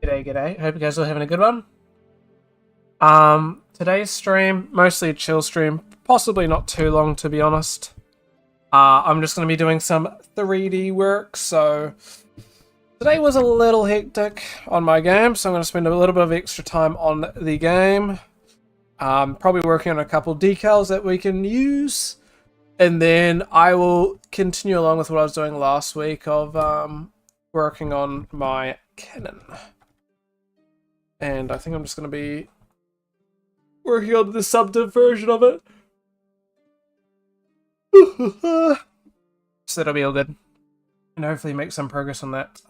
G'day. Hope you guys are having a good one. Today's stream, mostly a chill stream, possibly not too long to be honest. I'm just going to be doing some 3D work, so today was a little hectic on my game, so I'm going to spend a little bit of extra time on the game. Probably working on a couple decals that we can use, and then I will continue along with what I was doing last week of working on my cannon. And I think I'm just going to be working on the subdiv version of it. So that'll be all good. And hopefully make some progress on that.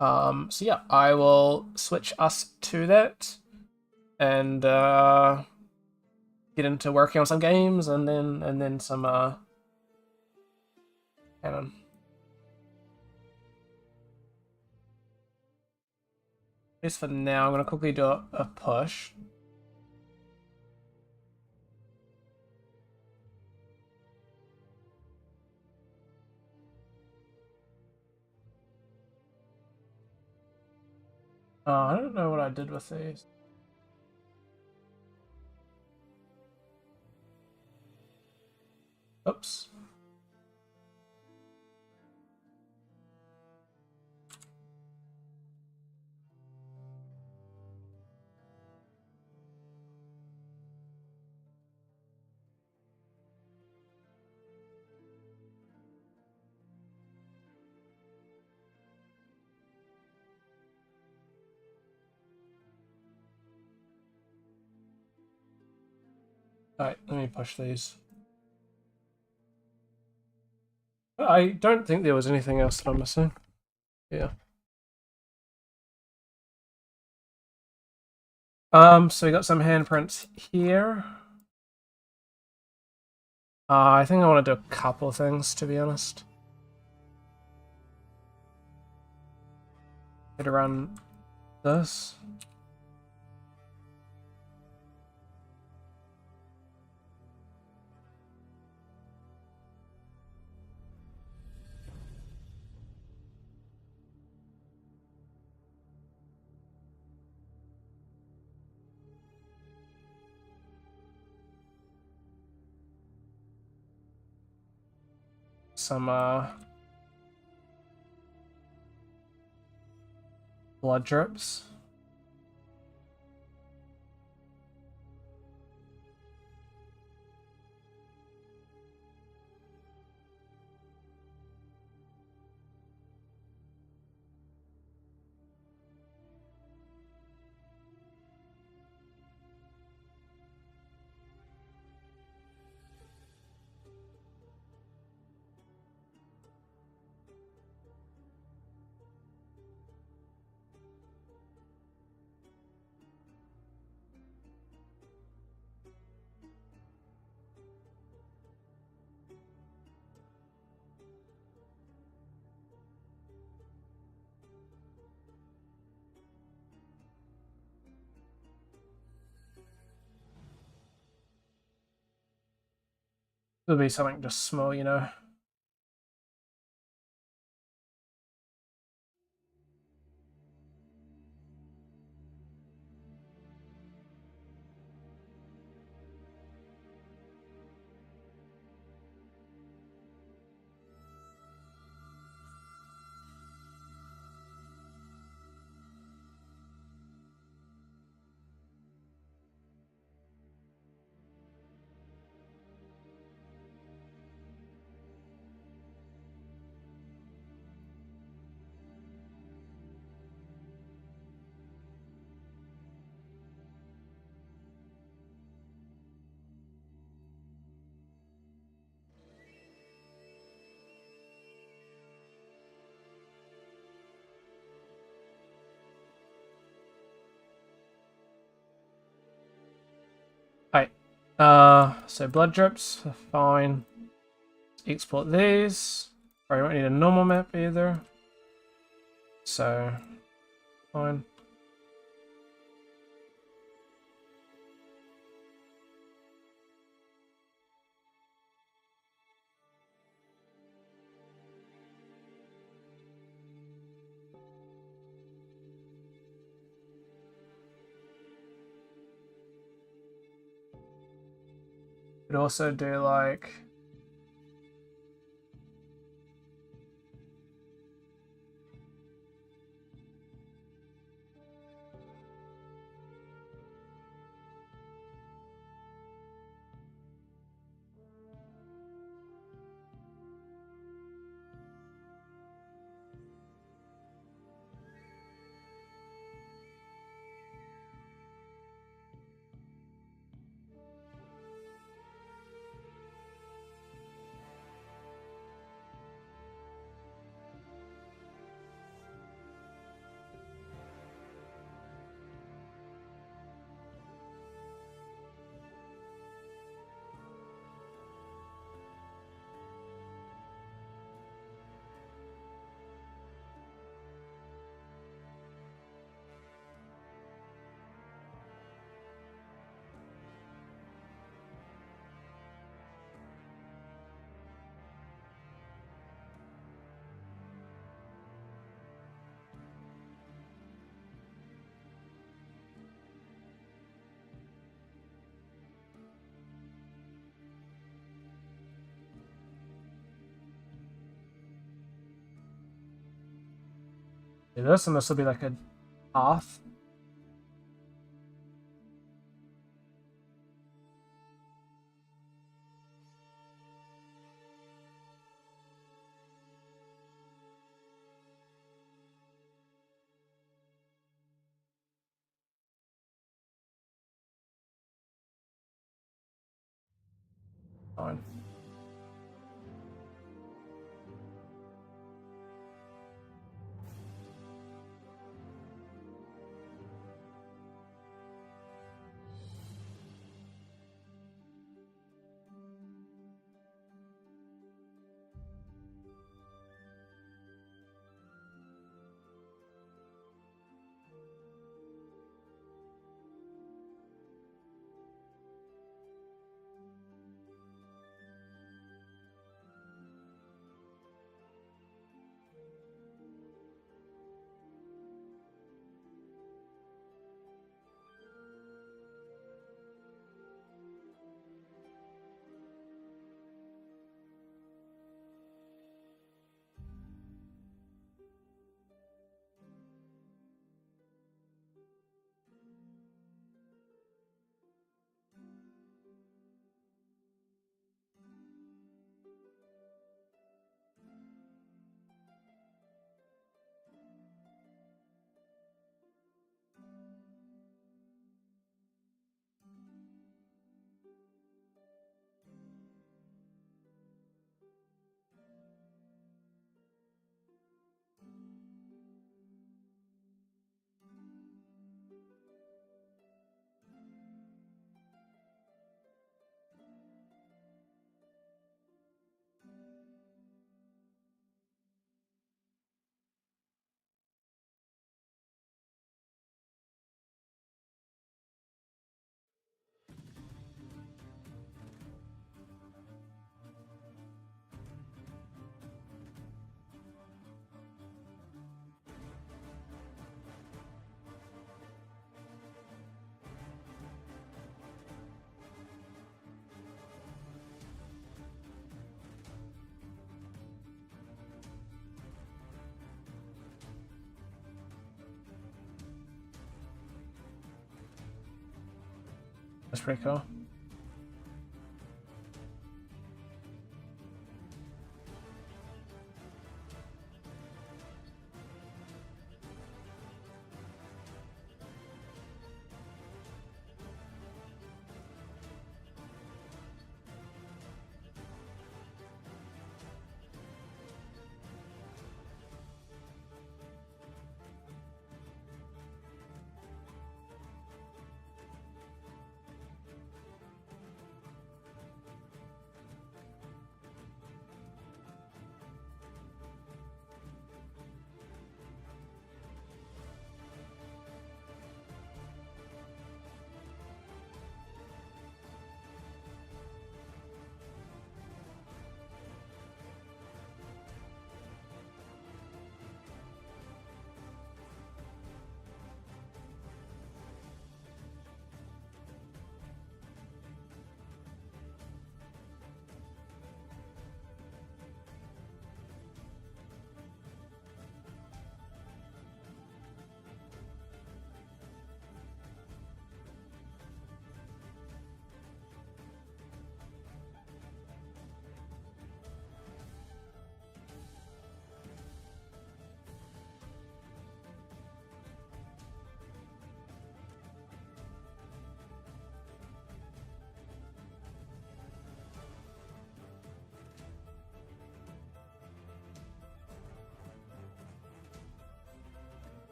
So yeah, I will switch us to that. And get into working on some games and then some cannon. Just for now, I'm gonna quickly do a push. I don't know what I did with these. Oops. Alright, let me push these. I don't think there was anything else that I'm missing. Yeah. So we got some handprints here. I think I want to do a couple of things, to be honest. Get around this. Some blood drips. It'll be something just small, you know. Right. So blood drips, fine. Export these. I don't need a normal map either. So, fine. Could also do like Do this, and this will be like a path. Fine. That's pretty cool.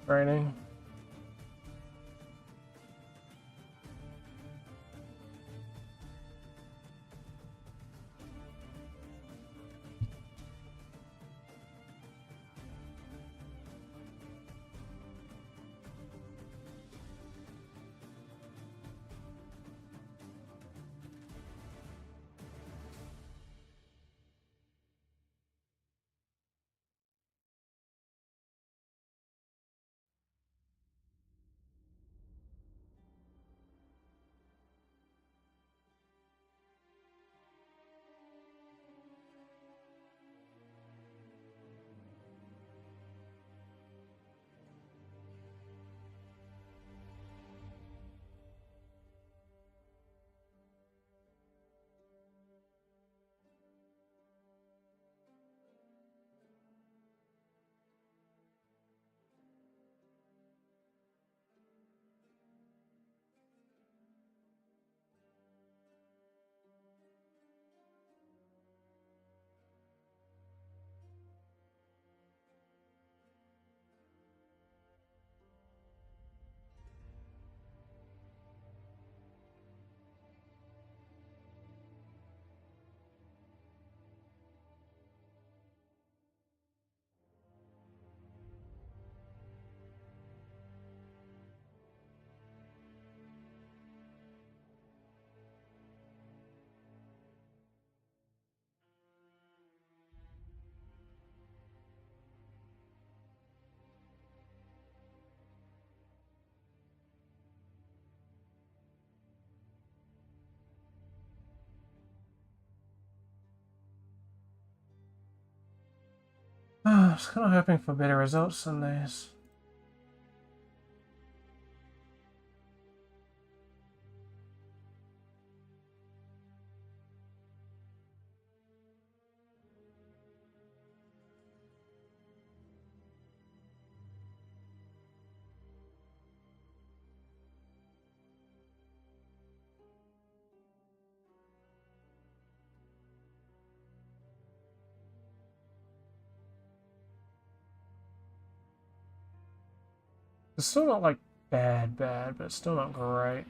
Raining. I was kind of hoping for better results than these. It's still not like bad, but it's still not great.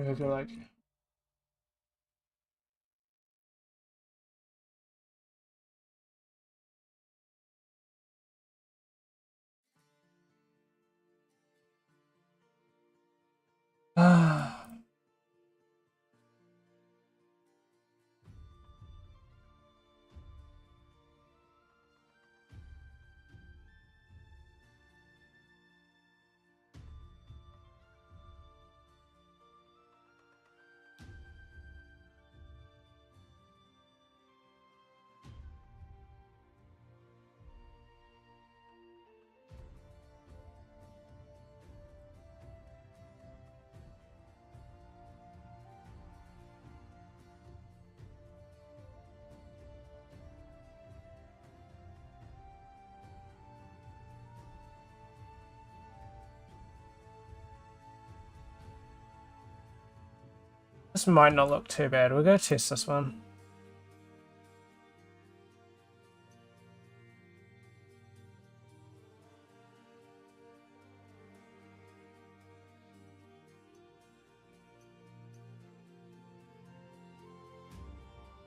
I feel like ah. This might not look too bad. We'll go test this one.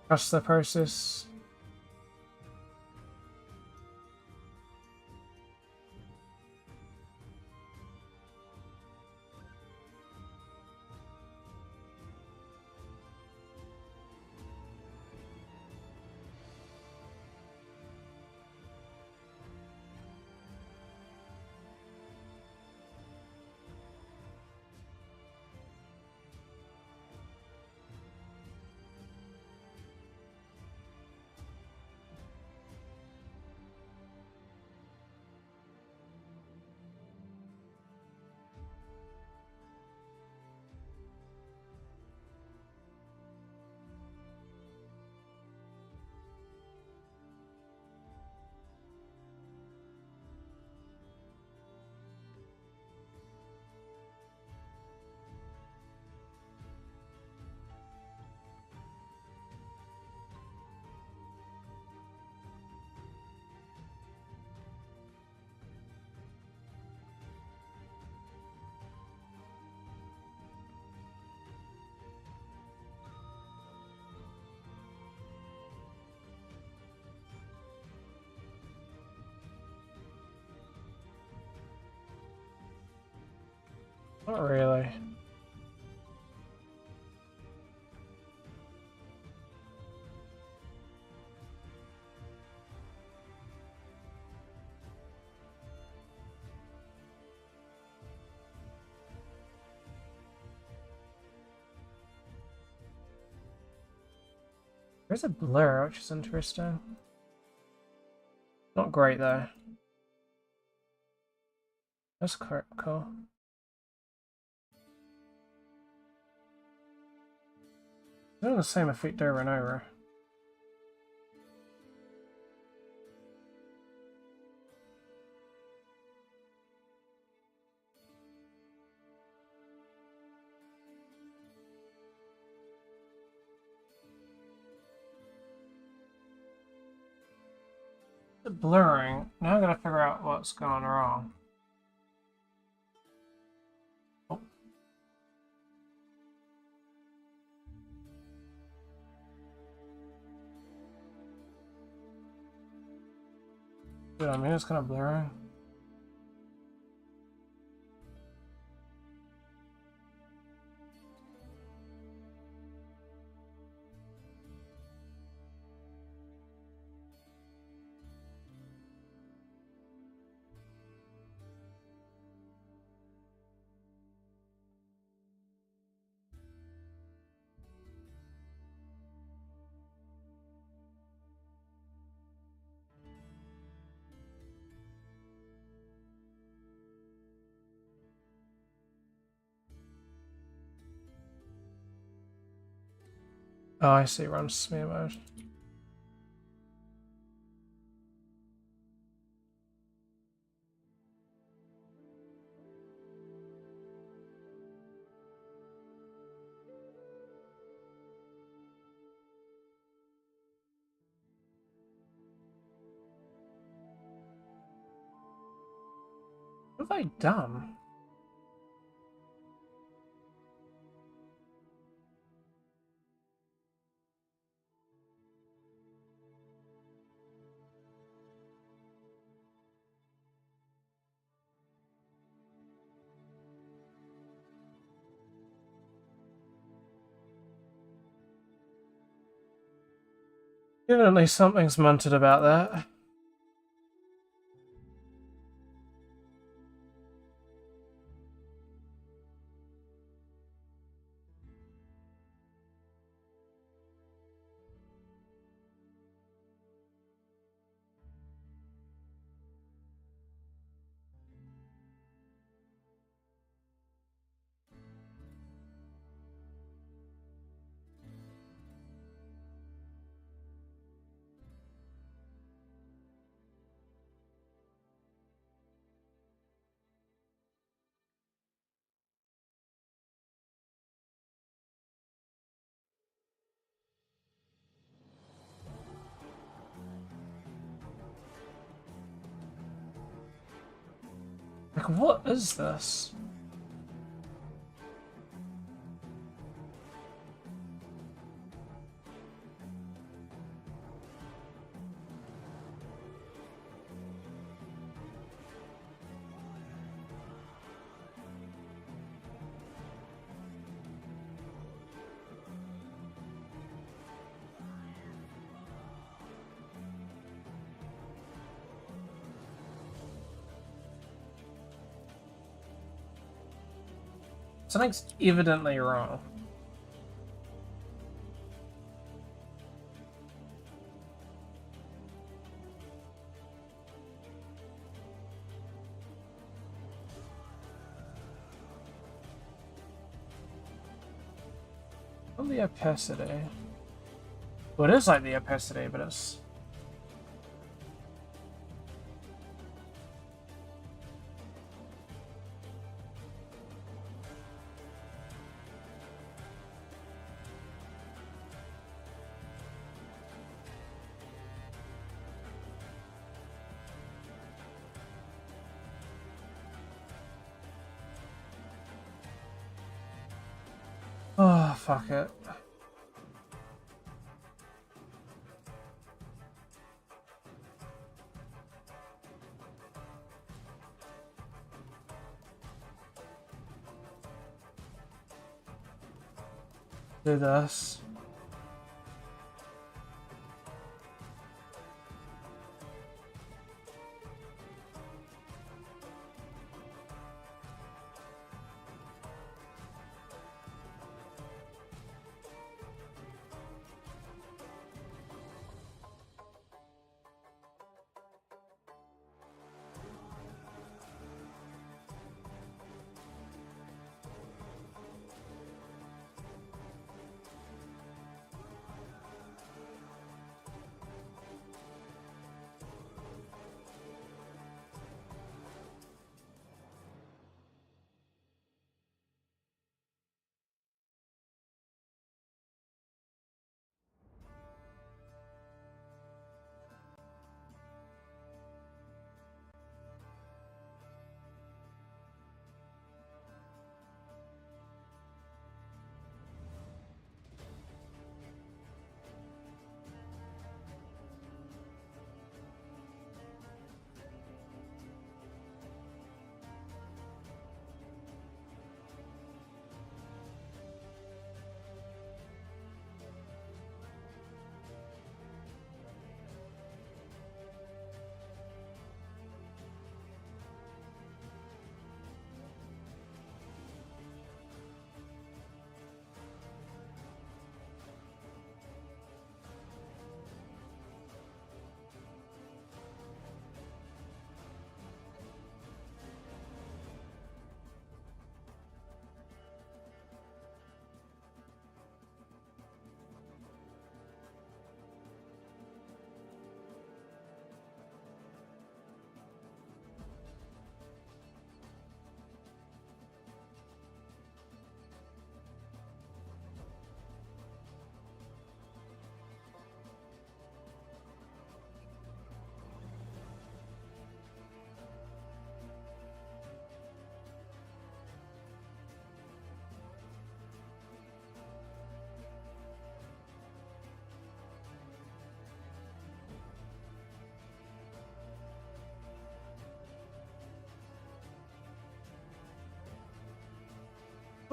Trust the process. Not really. There's a blur, which is interesting. Not great though. That's cool. Doing the same effect over and over. The blurring. Now I gotta figure out what's going wrong. Oh. Dude, I mean, it's kind of blurring. Oh, I see. Run smear mode. What have I done? Evidently something's munted about that. Like, what is this? Something's evidently wrong. Well, the opacity. Well, it is like the opacity, but it's... Oh, fuck it. Do this.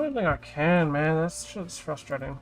don't think I can, man. That's shit's frustrating.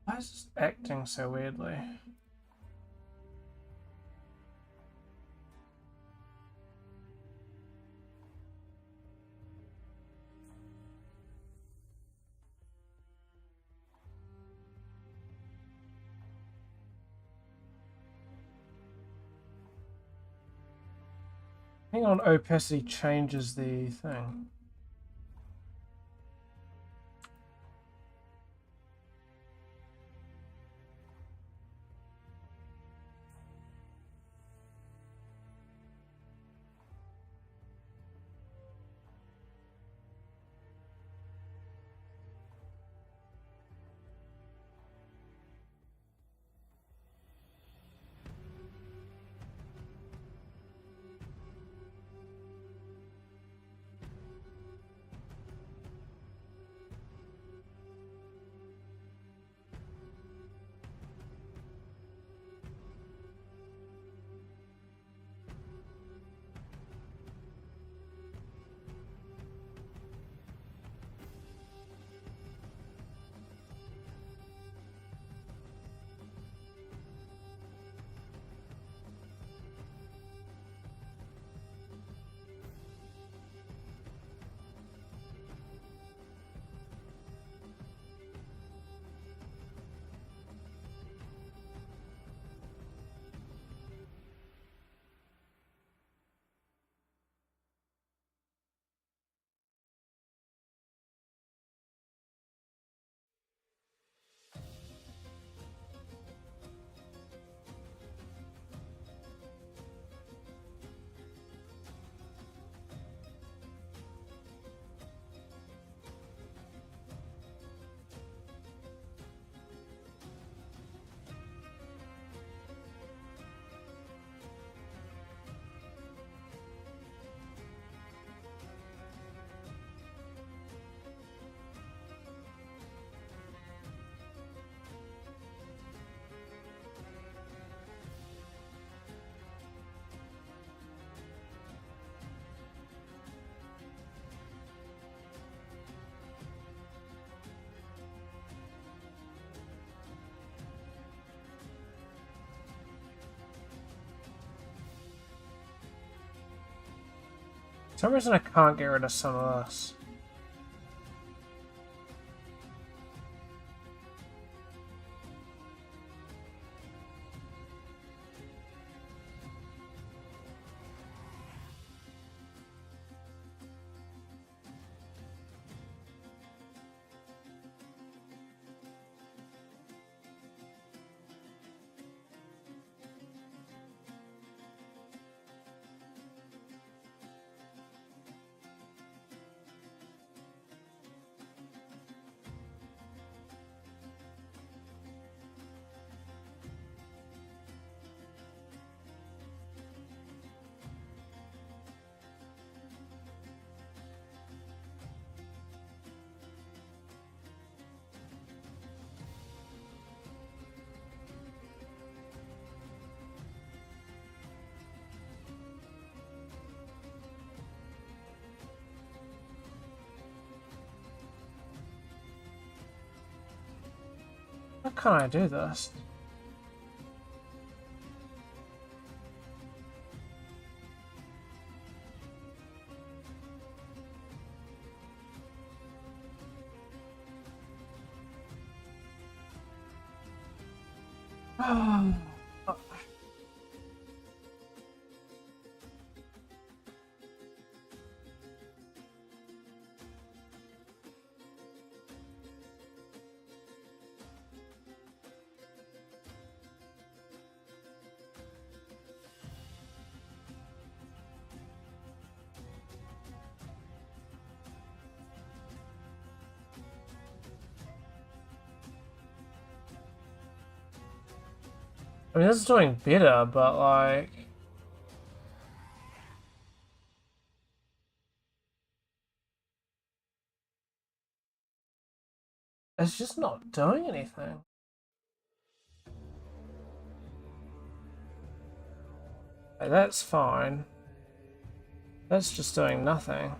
Why is this acting so weirdly? Hang on, opacity changes the thing. For some reason I can't get rid of some of this. can I do this? I mean, this is doing better, but like... It's just not doing anything. Okay, that's fine. That's just doing nothing.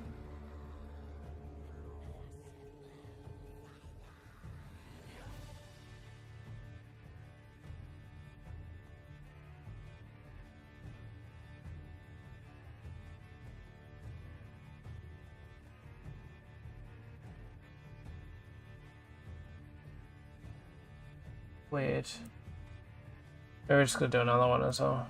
Weird. Maybe we're just gonna do another one as well.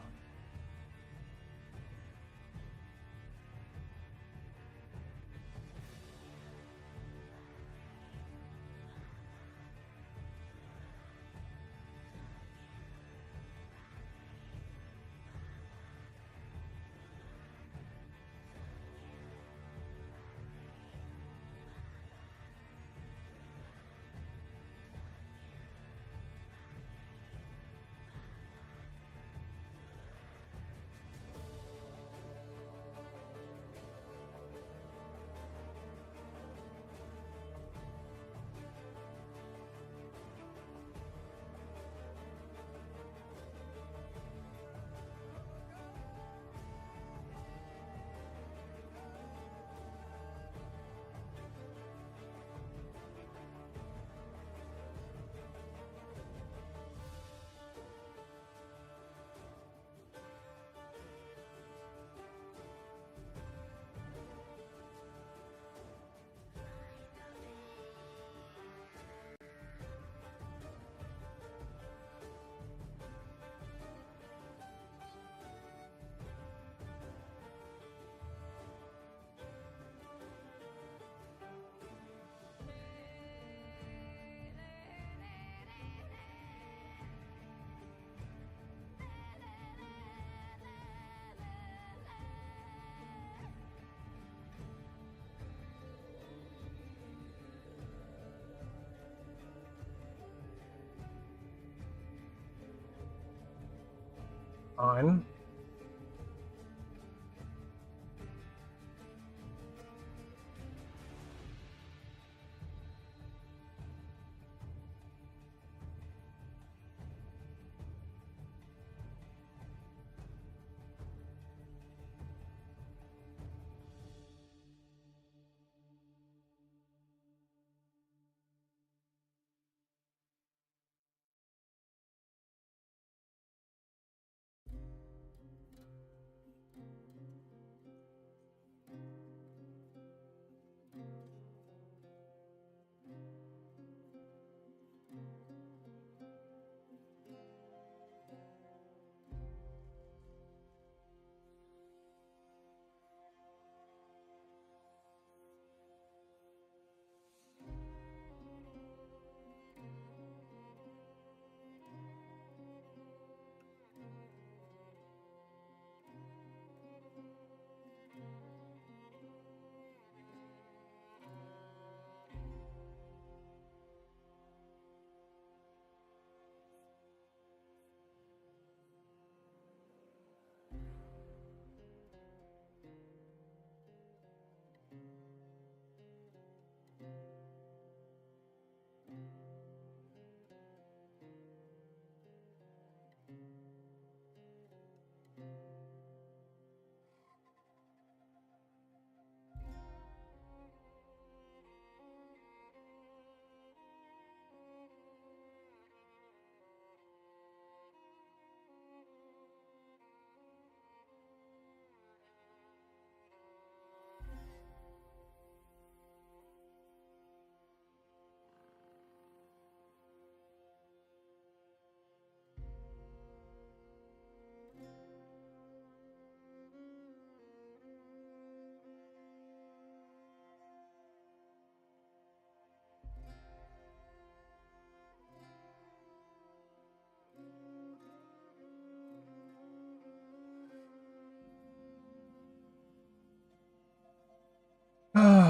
Fine.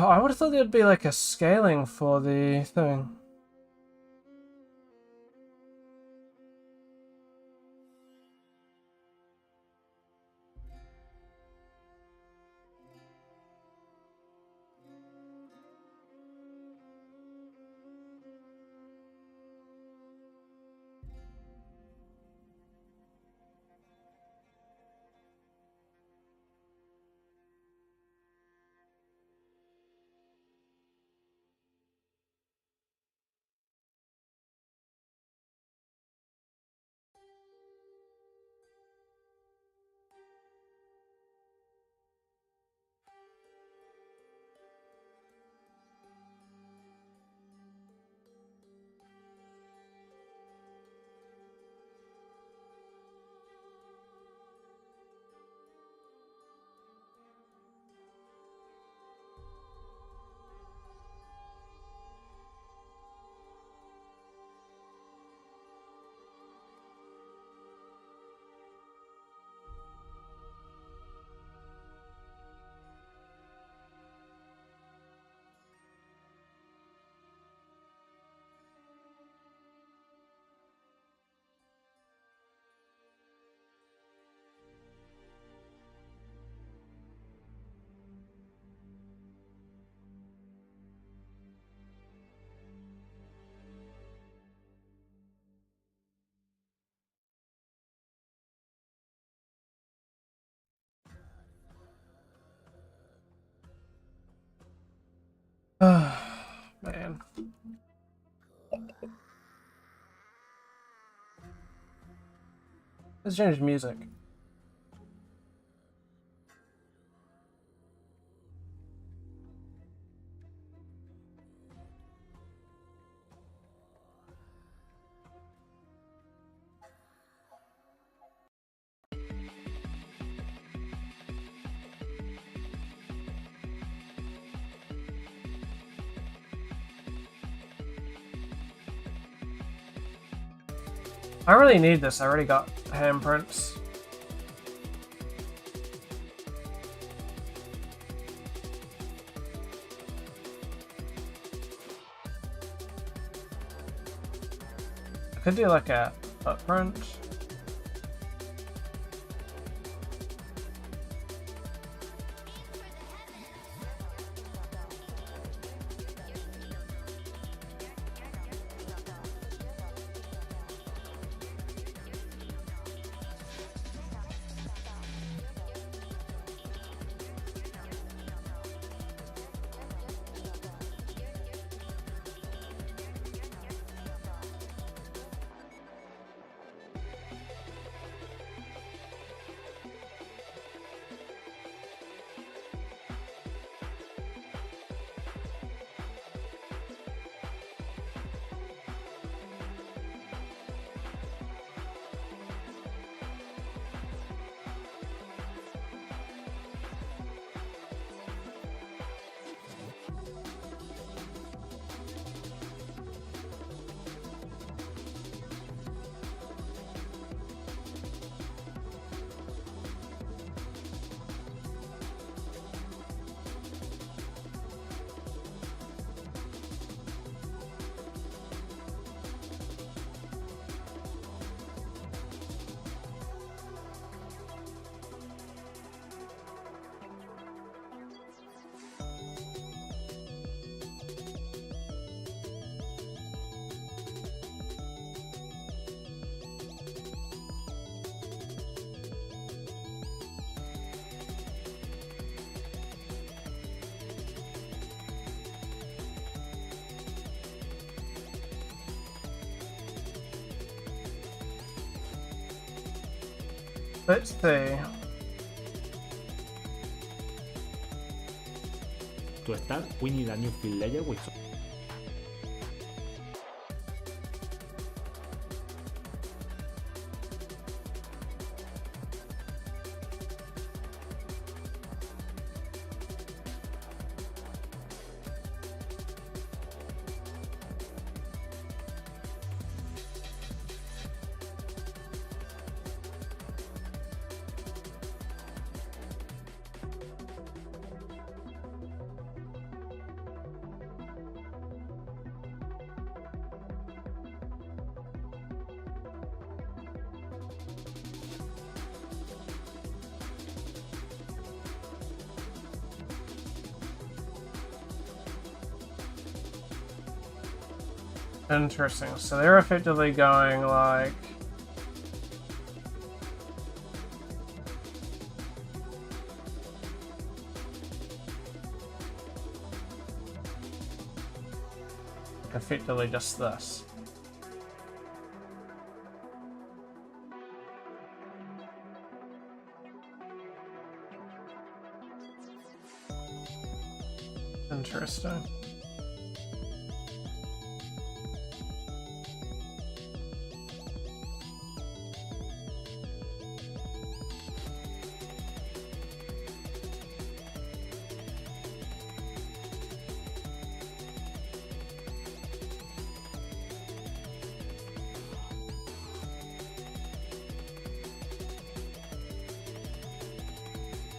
I would have thought there'd be like a scaling for the thing. Man. Let's change music. I really need this. I already got handprints. I could do like a footprint. Let's see. To start, we need a new field layer with Interesting. So they're effectively going like... effectively just this. Interesting.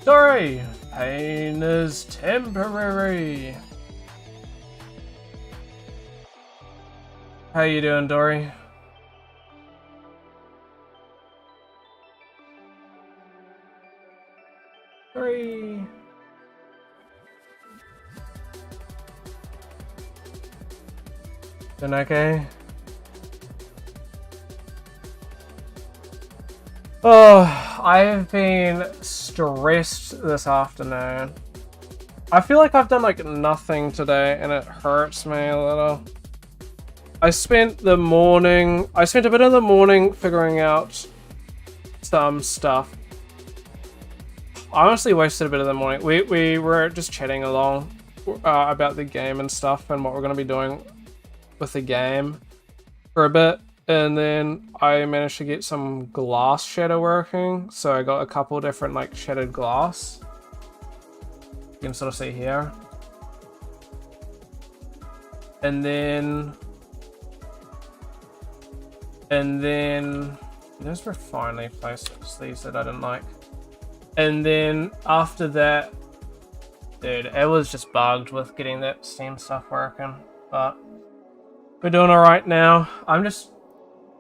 Dory! Pain is temporary. How you doing, Dory? Dory! Doing okay? Oh, I've been stressed this afternoon. I feel like I've done like nothing today and it hurts me a little. I spent a bit of the morning figuring out some stuff. I honestly wasted a bit of the morning. We were just chatting along about the game and stuff and what we're going to be doing with the game for a bit. And then I managed to get some glass shader working. So I got a couple different like shattered glass. You can sort of see here. And then those were finally placed, these that I didn't like. And then after that, dude, it was just bugged with getting that Steam stuff working. But we're doing alright now. I'm just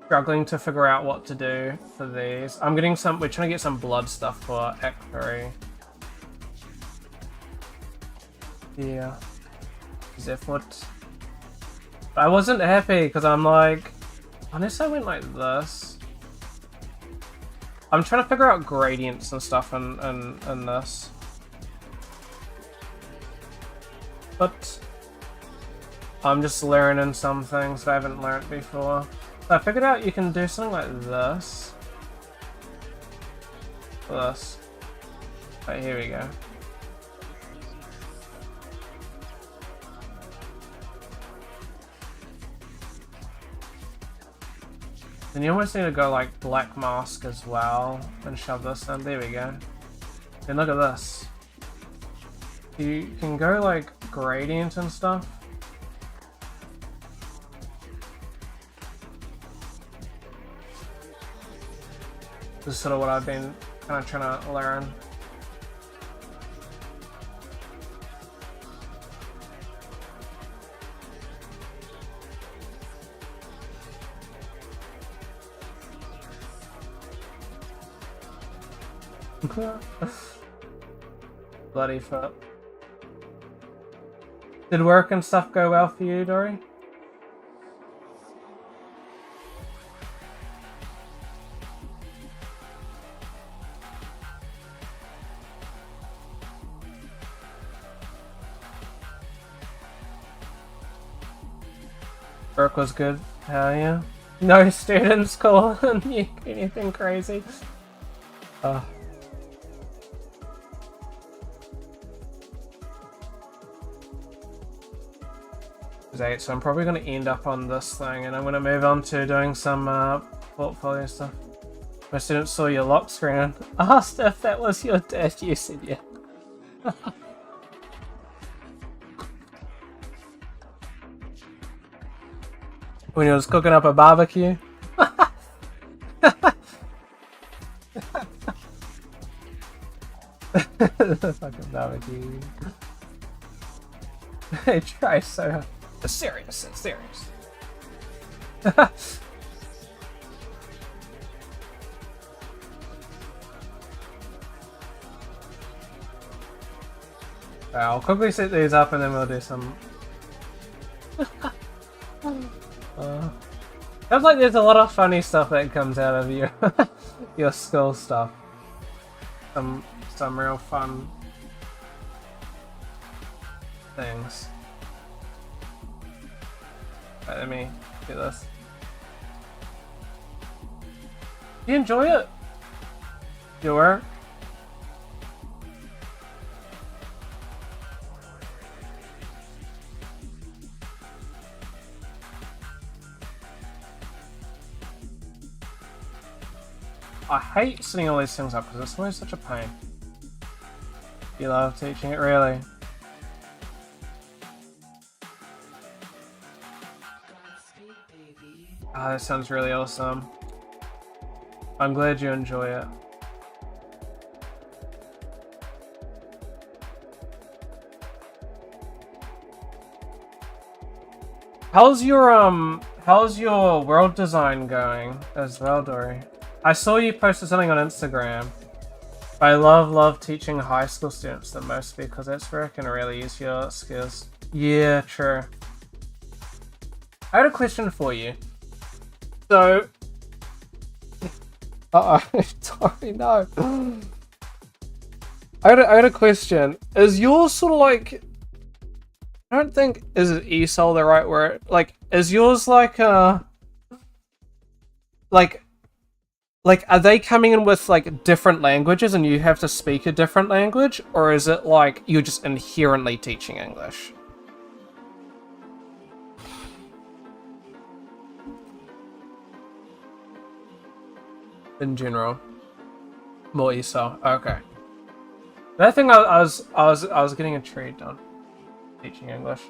struggling to figure out what to do for these. We're trying to get some blood stuff for Act 3. Yeah. Zephyr. I wasn't happy because I'm like, unless I went like this. I'm trying to figure out gradients and stuff in this. But I'm just learning some things that I haven't learned before. So I figured out you can do something like this. This. Right, here we go. Then you almost need to go like black mask as well and shove this in. There we go. Then look at this. You can go like gradient and stuff. This is sort of what I've been kind of trying to learn. Bloody foot. Did work and stuff go well for you, Dory? Work was good. Hell yeah. No students calling you anything crazy. So I'm probably going to end up on this thing and I'm going to move on to doing some portfolio stuff. My students saw your lock screen. Asked if that was your dad. You said yeah. When he was cooking up a barbecue. Fucking barbecue. He tries so hard. It's serious, it's serious. I'll quickly set these up and then we'll do some... Oh Sounds like there's a lot of funny stuff that comes out of your your school stuff. Some real fun things. Right, let me do this. Do you enjoy it? Your work? I hate setting all these things up because it's always such a pain. You love teaching it, really? Ah, that sounds really awesome. I'm glad you enjoy it. How's your world design going as well, Dory? I saw you posted something on Instagram. I love teaching high school students the most because that's where I can really use your skills. Yeah, true. I had a question for you. So, sorry, no. I had a question. Is yours sort of like? I don't think is it ESOL the right word? Like, is yours like like are they coming in with like different languages and you have to speak a different language, or is it like you're just inherently teaching English? In general, more ESOL. Okay. That thing I was getting intrigued on teaching English.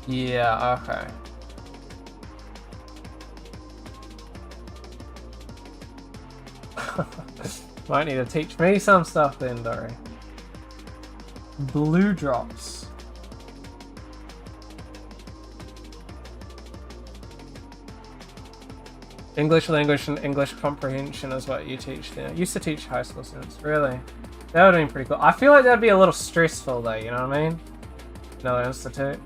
Yeah. Okay. Might need to teach me some stuff then, Dory. Blue drops. English language and English comprehension is what you teach there. I used to teach high school students. Really? That would have been pretty cool. I feel like that'd be a little stressful though, you know what I mean? Another institute.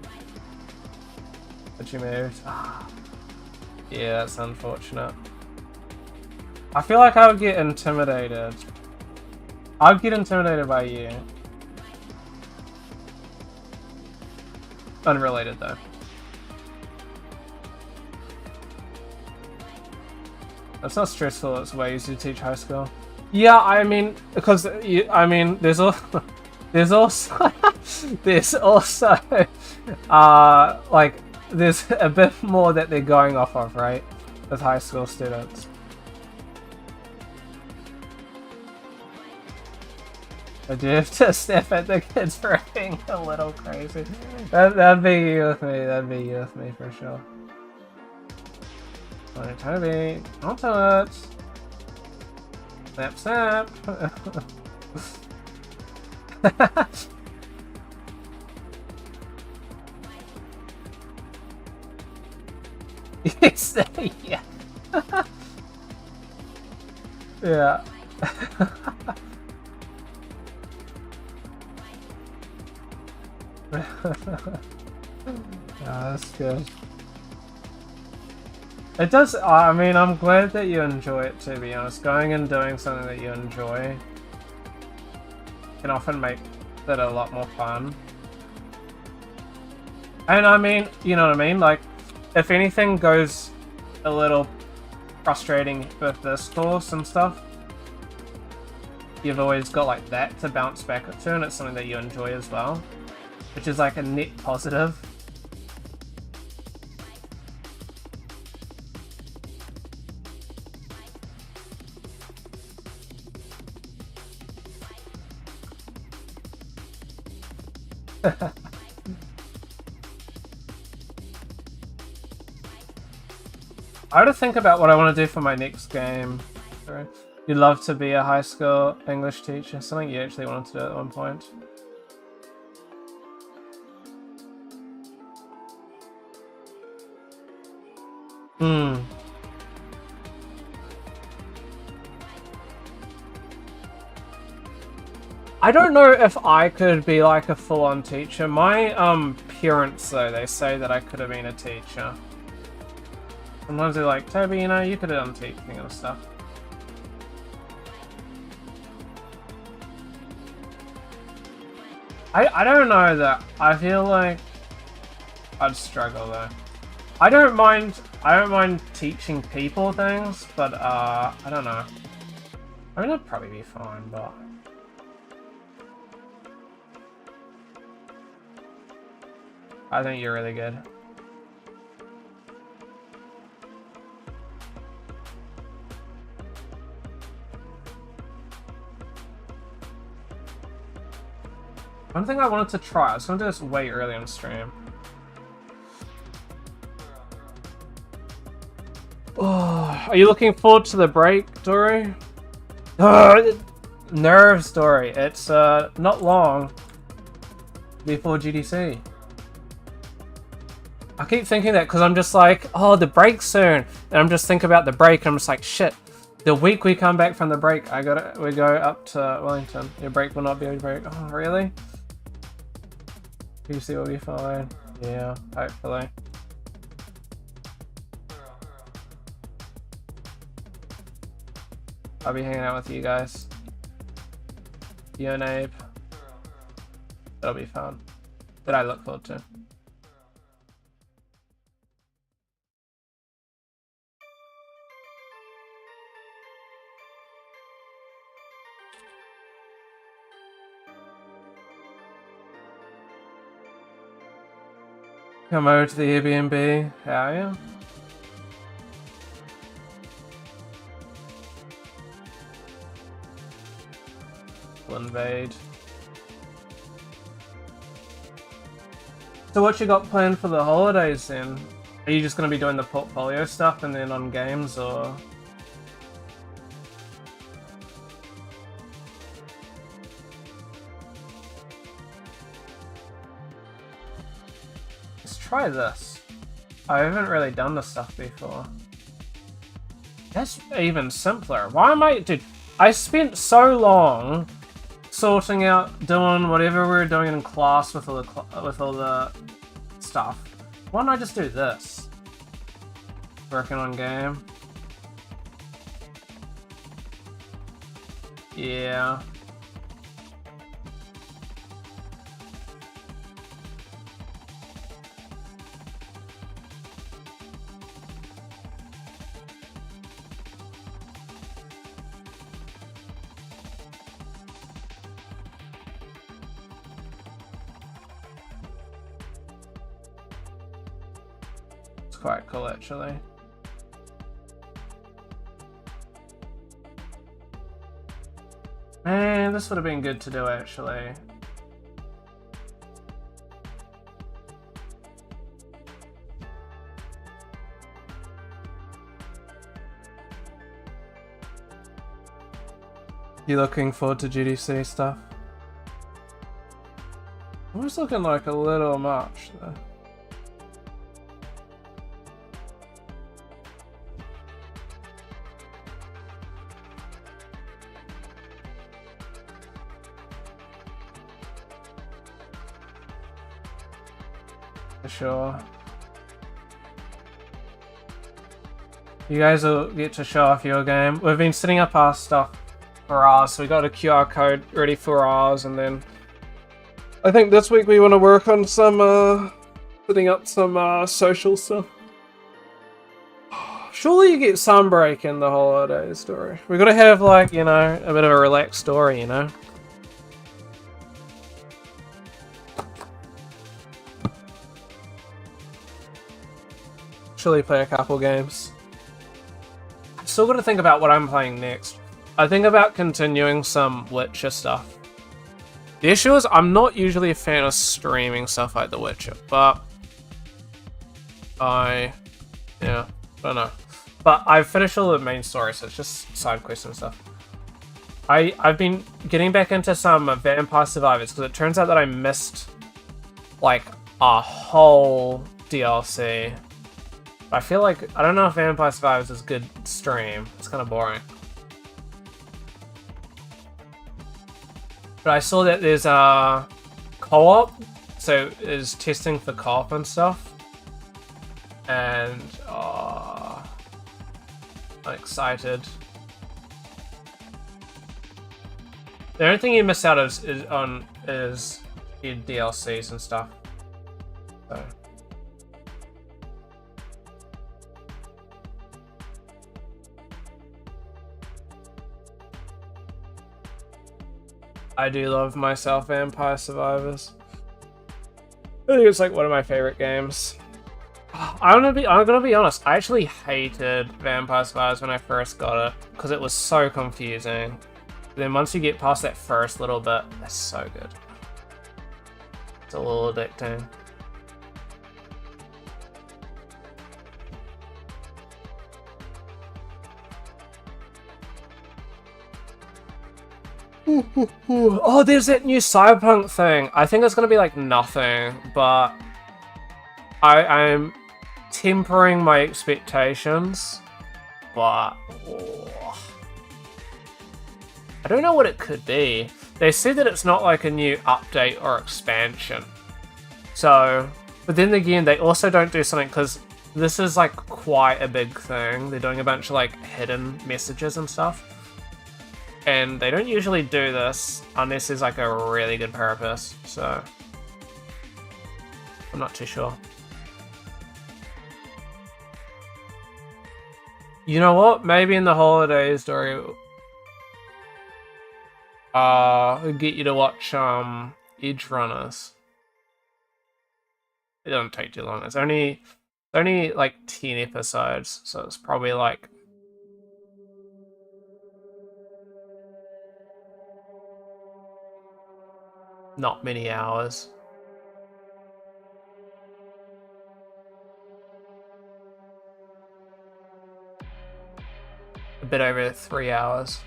But you moved. Ah. Yeah, that's unfortunate. I feel like I would get intimidated. I'd get intimidated by you. Unrelated though. That's not stressful, it's way easier to teach high school. Yeah, I mean, because, there's also, there's also, like, there's a bit more that they're going off of, right? With high school students. I do have to step at the kids for being a little crazy. That'd be you with me, for sure. Toby, don't touch. Snap, snap. Yes, yeah. Yeah. That's good. It does, I mean, I'm glad that you enjoy it, to be honest. Going and doing something that you enjoy can often make it a lot more fun. And I mean, you know what I mean? Like, if anything goes a little frustrating with this course and stuff, you've always got like that to bounce back to, and it's something that you enjoy as well, which is like a net positive. I have to think about what I want to do for my next game. You'd love to be a high school English teacher, something you actually wanted to do at one point. I don't know if I could be like a full-on teacher. My parents, though, they say that I could have been a teacher. Sometimes they're like, Toby, you know, you could have done teaching and stuff. I don't know that. I feel like I'd struggle though. I don't mind teaching people things, but I don't know. I mean, I'd probably be fine, but I think you're really good. One thing I wanted to try, I was going to do this way early on stream. Oh, are you looking forward to the break, Dory? Nerves, Dory. It's not long before GDC. I keep thinking that because I'm just like, oh, the break's soon, and I'm just thinking about the break, and I'm just like, shit. The week we come back from the break, we go up to Wellington. Your break will not be a break. Oh, really? GDC will be fine. Yeah, hopefully. I'll be hanging out with you guys. You and Abe. That'll be fun. That I look forward to. Come over to the Airbnb. How are you? We'll invade. So what you got planned for the holidays then? Are you just going to be doing the portfolio stuff and then on games, or? Let's try this. I haven't really done this stuff before. That's even simpler. Why am I... Dude, I spent so long sorting out, doing whatever we were doing in class with all the stuff. Why don't I just do this? Working on game. Yeah. Quite cool, actually. Man, this would have been good to do, actually. You looking forward to GDC stuff? I'm just looking like a little much, though. Sure. You guys will get to show off your game. We've been setting up our stuff for ours, so we got a QR code ready for ours, and then I think this week we want to work on some setting up some social stuff. Surely you get some break in the holiday story. We gotta have, like, you know, a bit of a relaxed story, you know? Play a couple games. I'm still got to think about what I'm playing next. I think about continuing some Witcher stuff. The issue is I'm not usually a fan of streaming stuff like The Witcher, but I don't know. But I've finished all the main story, so it's just side quests and stuff. I've been getting back into some Vampire Survivors because it turns out that I missed like a whole DLC. I feel like, I don't know if Vampire Survivors is a good stream. It's kind of boring. But I saw that there's a co-op so is testing for cough and stuff. And I'm excited. The only thing you miss out is your DLCs and stuff. So. I do love myself Vampire Survivors. I think it's like one of my favorite games. I'm gonna be honest, I actually hated Vampire Survivors when I first got it, because it was so confusing. But then once you get past that first little bit, it's so good. It's a little addicting. Oh, there's that new Cyberpunk thing. I think it's gonna be like nothing, but I'm tempering my expectations. But I don't know what it could be. They said that it's not like a new update or expansion. So, but then again, they also don't do something, because this is like quite a big thing. They're doing a bunch of like hidden messages and stuff. And they don't usually do this unless there's like a really good purpose, so I'm not too sure. You know what? Maybe in the holidays, Dory, we'll get you to watch Edge Runners. It doesn't take too long. It's only like 10 episodes, so it's probably like not many hours. A bit over 3 hours.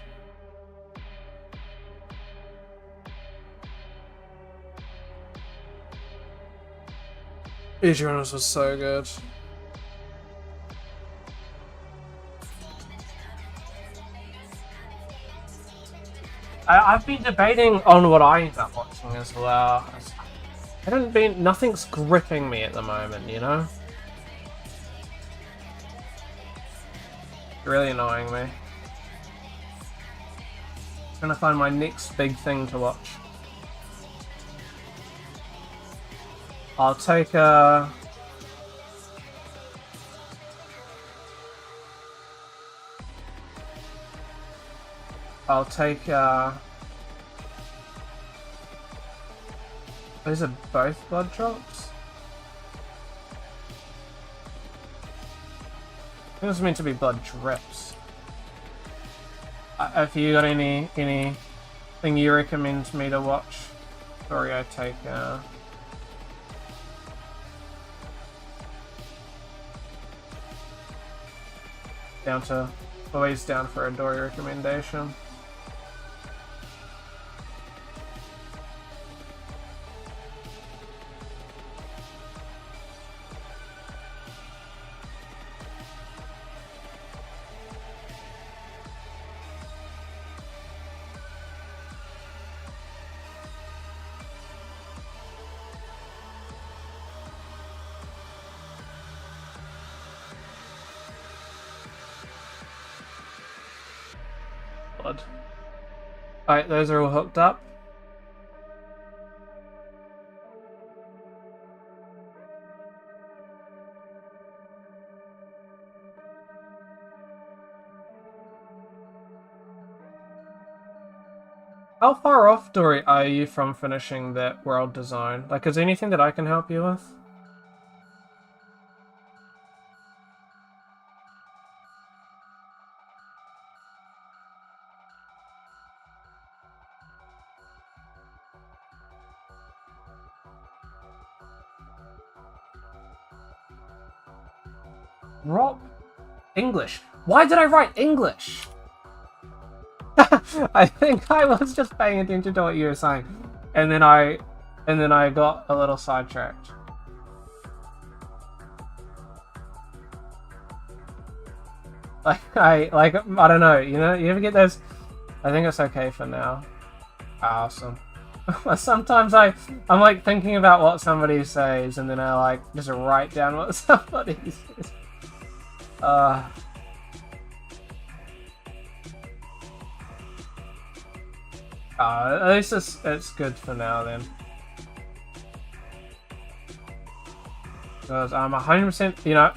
Edge Runners was so good. I've been debating on what I end up watching as well. Nothing's gripping me at the moment, you know? It's really annoying me. Trying to find my next big thing to watch. I'll take a... Those are both blood drops? I think it was meant to be blood drips. If you got anything you recommend me to watch, sorry, I take always down for a Dory recommendation. Alright, those are all hooked up. How far off, Dory, are you from finishing that world design? Like, is there anything that I can help you with? Rob? English. Why did I write English? I think I was just paying attention to what you were saying, and then I got a little sidetracked. I don't know. You know, you ever get those? I think it's okay for now. Awesome. Sometimes I'm like thinking about what somebody says, and then I like just write down what somebody says. At least it's good for now then. Because I'm 100%, you know,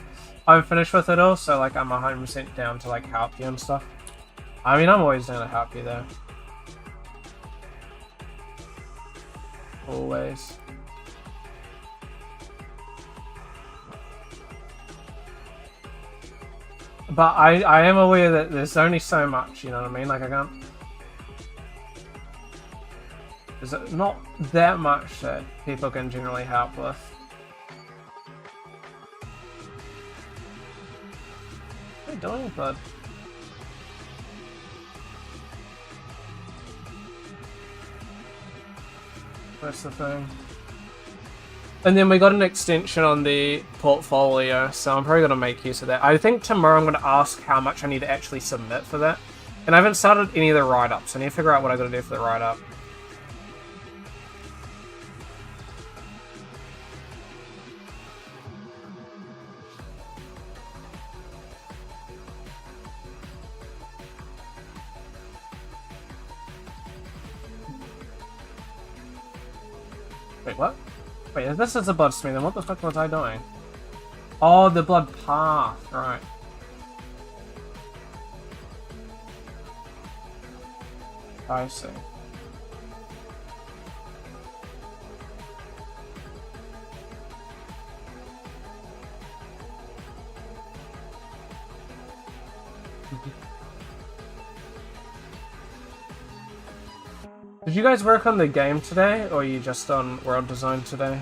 I'm finished with it all, so like I'm 100% down to like help you and stuff. I mean, I'm always down to help you though. Always. But I am aware that there's only so much, you know what I mean? Like I can't... There's not that much that people can generally help with. What are you doing, bud? That's the thing. And then we got an extension on the portfolio, so I'm probably going to make use of that. I think tomorrow I'm going to ask how much I need to actually submit for that. And I haven't started any of the write-ups. I need to figure out what I got to do for the write-up. Wait, what? Wait, if this is a bloodsmith, then what the fuck was I doing? Oh, the blood path, right. I see. Did you guys work on the game today, or are you just on world design today?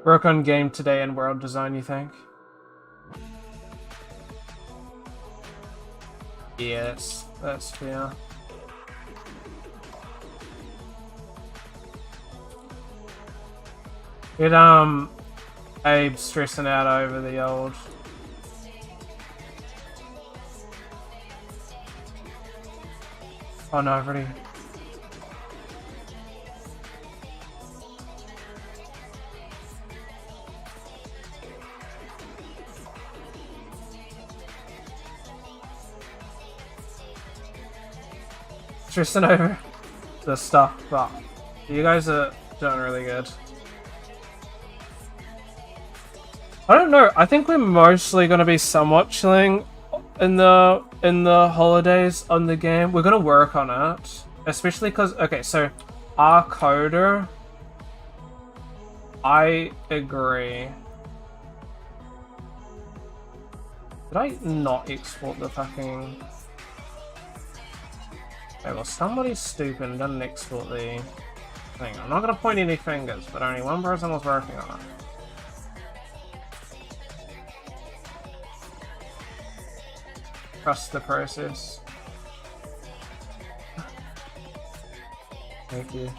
Work on game today and world design, you think? Yes, that's fair. It, Abe stressing out over the old... Oh no, I've already... Stressing over the stuff, but you guys are doing really good. I don't know, I think we're mostly going to be somewhat chilling in the holidays on the game. We're going to work on it, especially because, okay, so our coder, I agree. Did I not export the fucking... Okay, well, somebody's stupid and doesn't export the thing. I'm not going to point any fingers, but only one person was working on it. Trust the process. Thank you.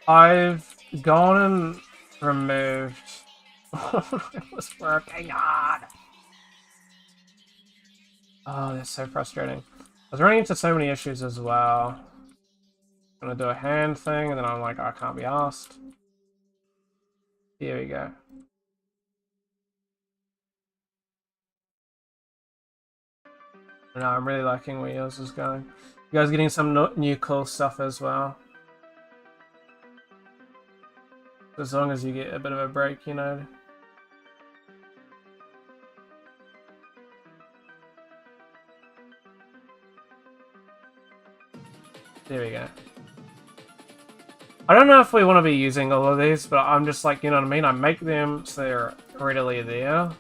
I've gone and removed what I was working on. Oh, that's so frustrating. I was running into so many issues as well. I'm gonna do a hand thing, and then I'm like, I can't be asked. Here we go. No, I'm really liking where yours is going. You guys getting some new cool stuff as well. As long as you get a bit of a break, you know. There we go. I don't know if we want to be using all of these, but I'm just like, you know what I mean? I make them so they're readily there.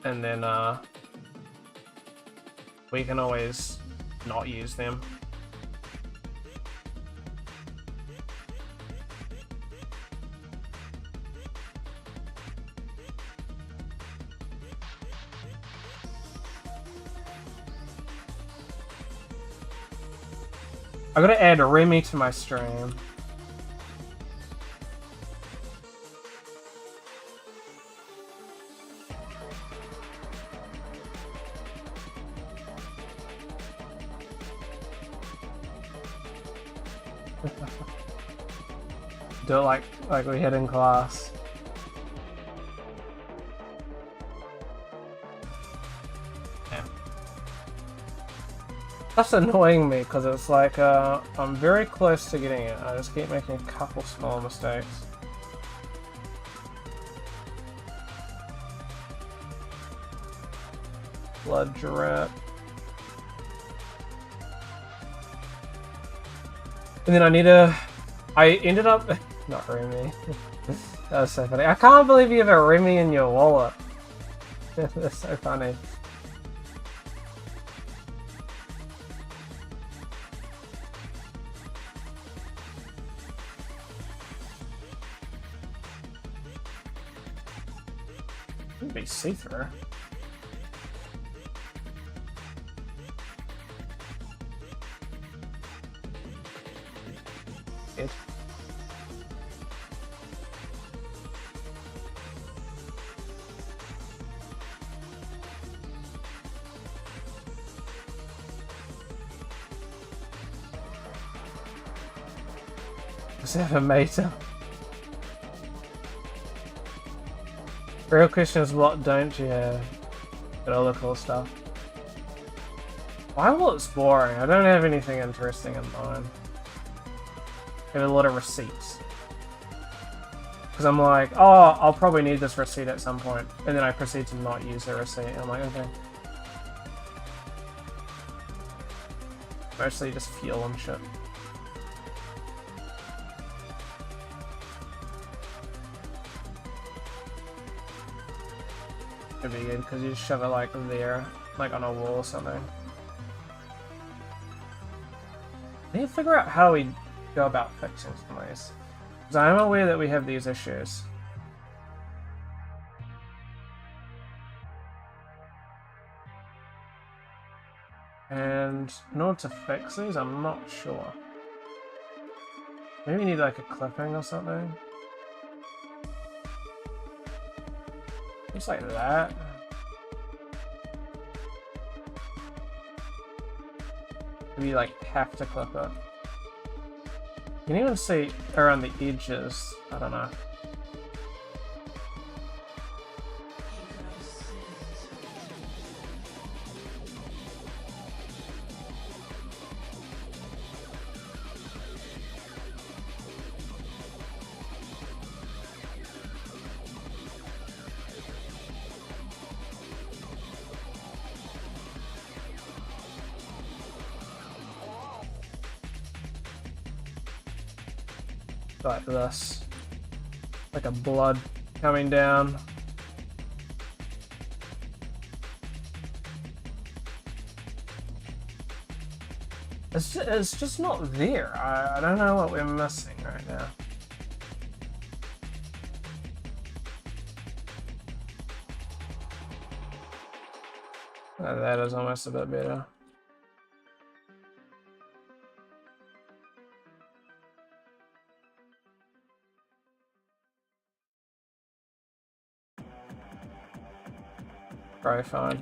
And then, we can always not use them. I gotta add Remy to my stream. Do it like we had in class. That's annoying me because it's like I'm very close to getting it. I just keep making a couple small mistakes. Blood drip. And then I ended up not Remy. That was so funny. I can't believe you have a Remy in your wallet. That's so funny. Be see-through. Good. Does it have a meter? Real question is, what don't you have? But all the cool stuff. My wallet's boring. I don't have anything interesting in mind. I have a lot of receipts. Because I'm like, oh, I'll probably need this receipt at some point. And then I proceed to not use the receipt. And I'm like, okay. Mostly just fuel and shit. It'd be good because you just shove it like there, like on a wall or something. I need to figure out how we go about fixing some of these. Because I am aware that we have these issues. And in order to fix these, I'm not sure. Maybe we need like a clipping or something. Just like that. Maybe like have to clip it. You can even see around the edges. I don't know. Like this. Like a blood coming down. It's just not there. I don't know what we're missing right now. Oh, that is almost a bit better. Probably fine.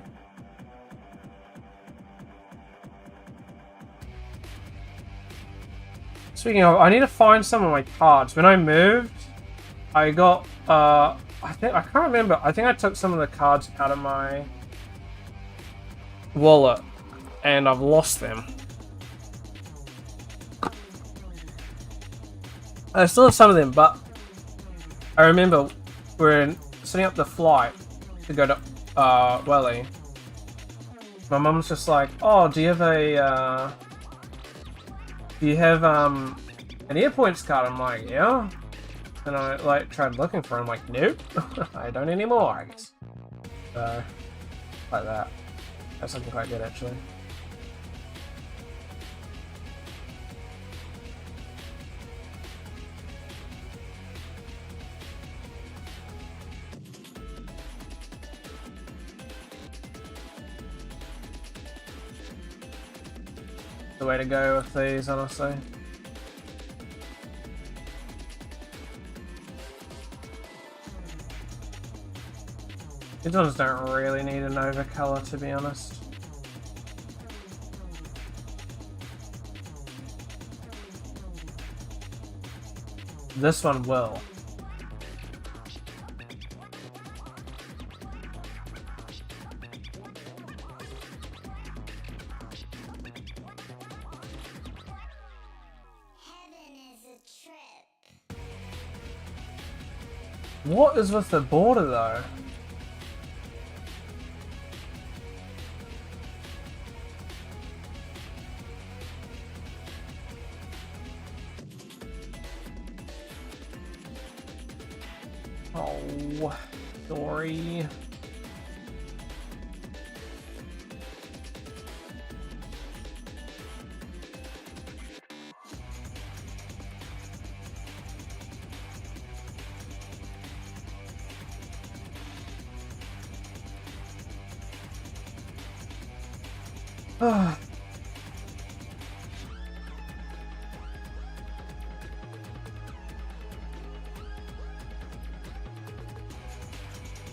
Speaking of, I need to find some of my cards. When I moved, I got, I can't remember. I think I took some of the cards out of my wallet and I've lost them. I still have some of them, but I remember we're setting up the flight to go to Welly. My mum's just like, oh, do you have a do you have an Airpoints card? I'm like, yeah. And I like tried looking for it. I'm like, nope, I don't anymore, I guess. So, like that. That's something quite good, actually. The way to go with these, honestly. These ones don't really need an overcolor, to be honest. This one will. What is with the border, though? Oh, sorry.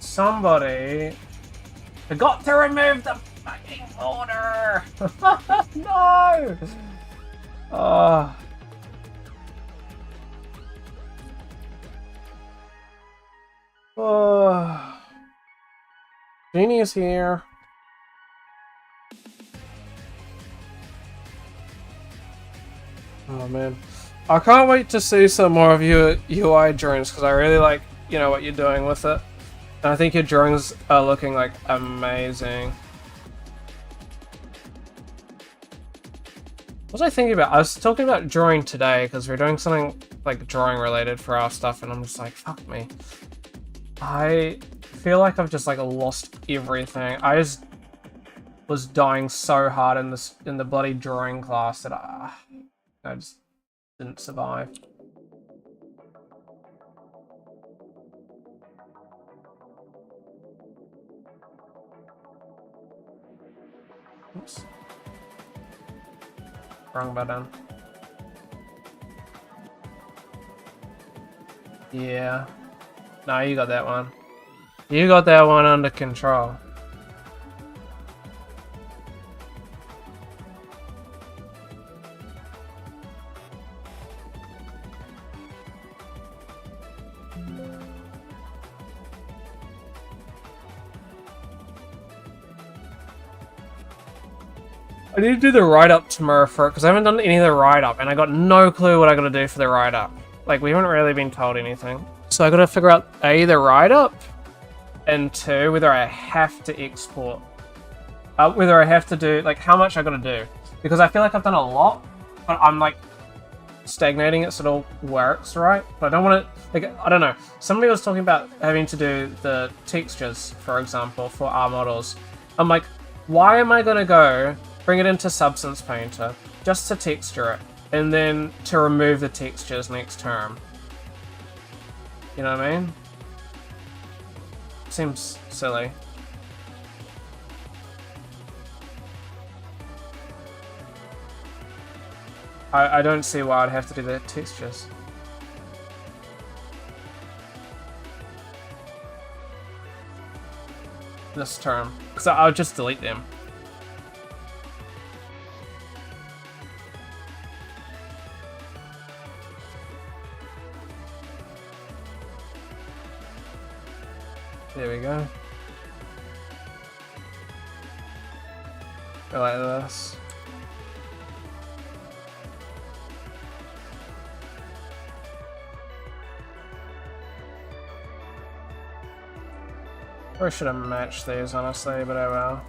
Somebody forgot to remove the fucking border. No. Genie is here. Oh man, I can't wait to see some more of your UI drawings because I really like, you know, what you're doing with it. And I think your drawings are looking like amazing. What was I thinking about? I was talking about drawing today because we're doing something like drawing related for our stuff, and I'm just like, fuck me. I feel like I've just like lost everything. I just was dying so hard in the bloody drawing class that I just didn't survive. Oops. Wrong button. Yeah. No, you got that one. You got that one under control. I need to do the write-up tomorrow for it, because I haven't done any of the write-up, and I got no clue what I gotta do for the write-up. Like, we haven't really been told anything. So I gotta figure out, A, the write-up, and 2, whether I have to export. Whether I have to do, like, how much I gotta do. Because I feel like I've done a lot, but I'm, like, stagnating it so it all works, right? But I don't want to, like, I don't know. Somebody was talking about having to do the textures, for example, for our models. I'm like, why am I gonna go bring it into Substance Painter just to texture it, and then to remove the textures next term? You know what I mean? Seems silly. I don't see why I'd have to do the textures. This term, because I'll just delete them. There we go. Go like this. Probably should have matched these, honestly, but oh well.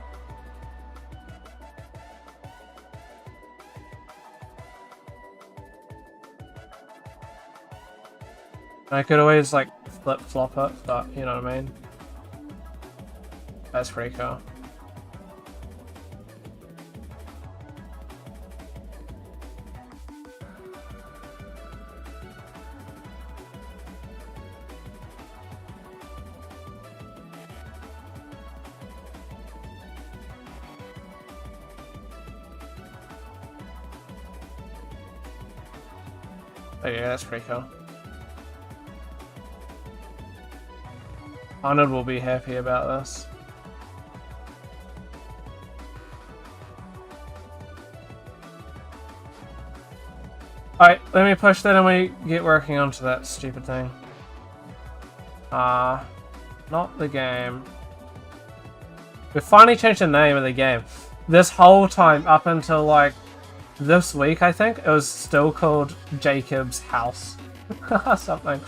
I could always like flip-flop it, but you know what I mean? That's pretty cool. Oh yeah, that's pretty cool. Arnold will be happy about this. Alright, let me push that and we get working onto that stupid thing. Not the game. We finally changed the name of the game. This whole time, up until like this week, I think, it was still called Jacob's House. Something.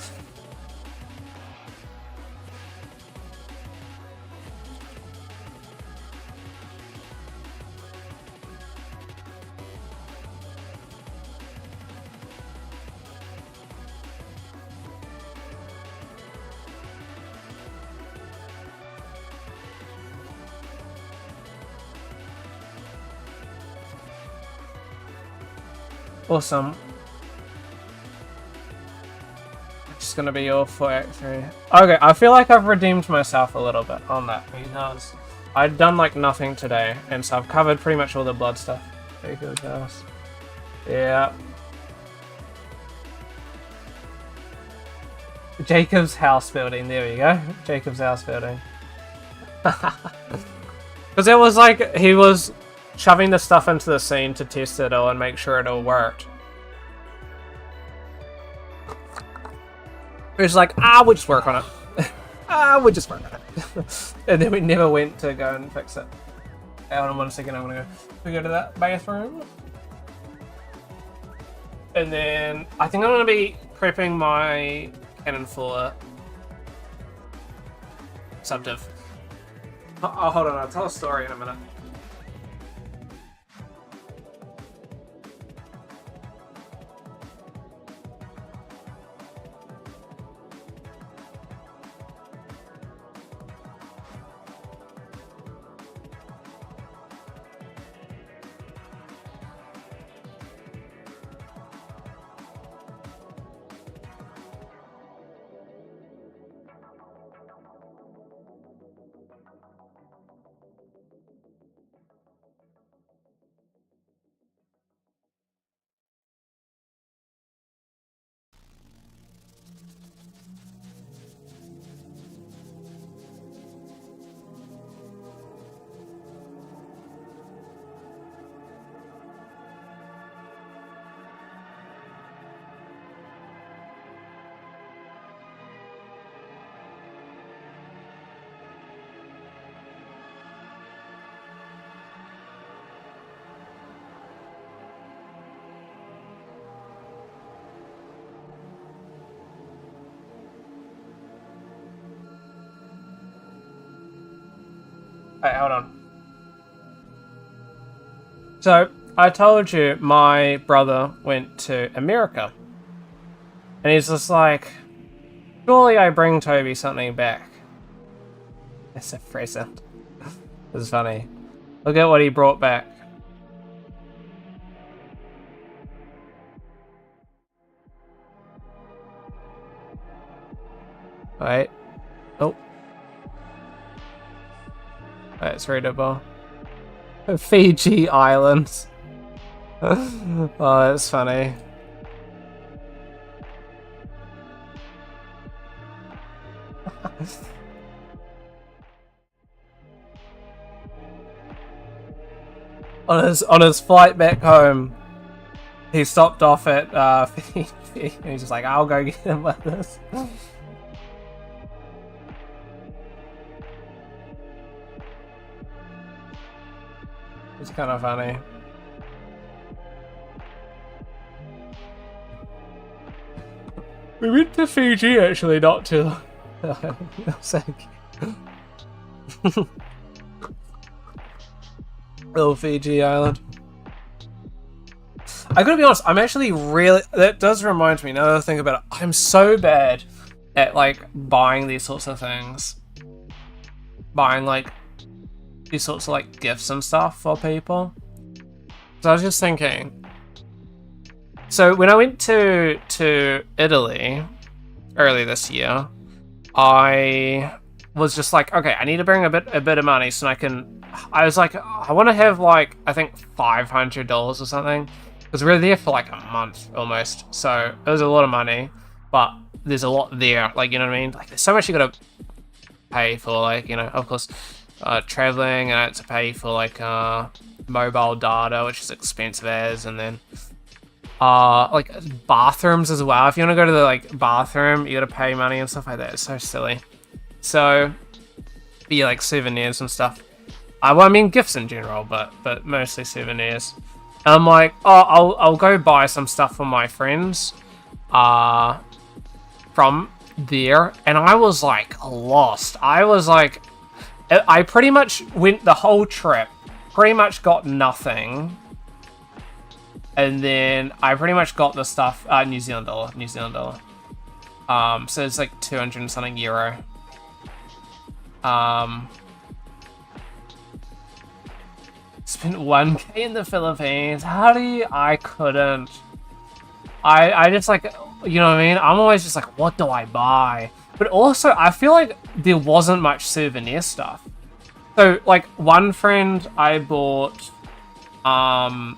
Awesome. It's gonna be all for Act 3. Okay, I feel like I've redeemed myself a little bit on that because I'd done like nothing today, and so I've covered pretty much all the blood stuff. Jacob's house. Yeah. Jacob's house building, there we go. Jacob's house building. Because it was like, he was shoving the stuff into the scene to test it all and make sure it all worked. It was like, we'll just work on it. We'll just work on it. And then we never went to go and fix it. Hold on 1 second, I'm gonna go to that bathroom. And then I think I'm gonna be prepping my cannon for subdiv. Oh, hold on, I'll tell a story in a minute. Hey, hold on. So, I told you my brother went to America. And he's just like, surely I bring Toby something back. It's a present. It's funny. Look at what he brought back. Wait. Oh. That's readable. Fiji Islands. Oh, that's funny. on his flight back home, he stopped off at Fiji. He's just like, I'll go get him with this. It's kind of funny. We went to Fiji actually not too long. Little Fiji Island. I gotta be honest, I'm actually really... That does remind me, now that I think about it, I'm so bad at like buying these sorts of things, buying like these sorts of like gifts and stuff for people. So I was just thinking. So when I went to Italy early this year, I was just like, okay, I need to bring a bit of money so I was like, I want to have like, I think $500 or something, because we were there for like a month almost, so it was a lot of money, but there's a lot there, like, you know what I mean? Like, there's so much you gotta pay for, like, you know, of course, traveling, and I had to pay for like mobile data, which is expensive as, and then like bathrooms as well. If you want to go to the like bathroom, you gotta pay money and stuff like that. It's so silly. So yeah, like souvenirs and stuff. Well, I mean gifts in general, but mostly souvenirs. And I'm like, oh, I'll go buy some stuff for my friends from there, and I was like lost. I was like, I pretty much went the whole trip, pretty much got nothing, and then I pretty much got the stuff, New Zealand dollar. So it's like 200 and something euro. Spent 1K in the Philippines. How do you? I couldn't. I just like, you know what I mean? I'm always just like, what do I buy? But also, I feel like there wasn't much souvenir stuff. So, like, one friend I bought, I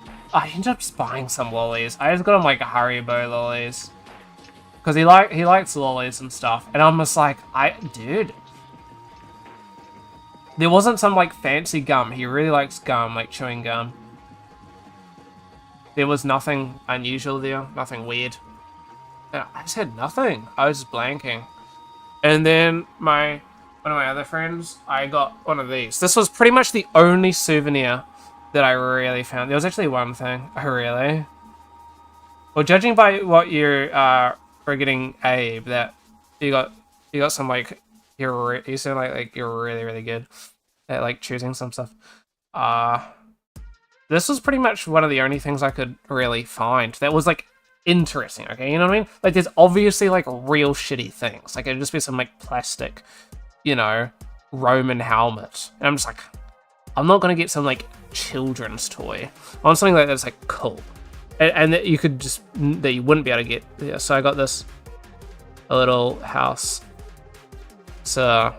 ended up just buying some lollies. I just got him, like, Haribo lollies. Because he likes lollies and stuff. And I'm just like, dude. There wasn't some, like, fancy gum. He really likes gum, like chewing gum. There was nothing unusual there. Nothing weird. I just had nothing. I was just blanking. And then one of my other friends, I got one of these. This was pretty much the only souvenir that I really found. There was actually one thing. Oh, really? Well, judging by what you were getting, Abe, that you got some like you sound like you're really, really good at like choosing some stuff. This was pretty much one of the only things I could really find that was like interesting, okay? You know what I mean? Like, there's obviously like real shitty things. Like, it'd just be some like plastic, you know, Roman helmet. And I'm just like, I'm not gonna get some like children's toy. I want something like that's like cool. And that you could just, that you wouldn't be able to get. Yeah, so I got this, a little house. So,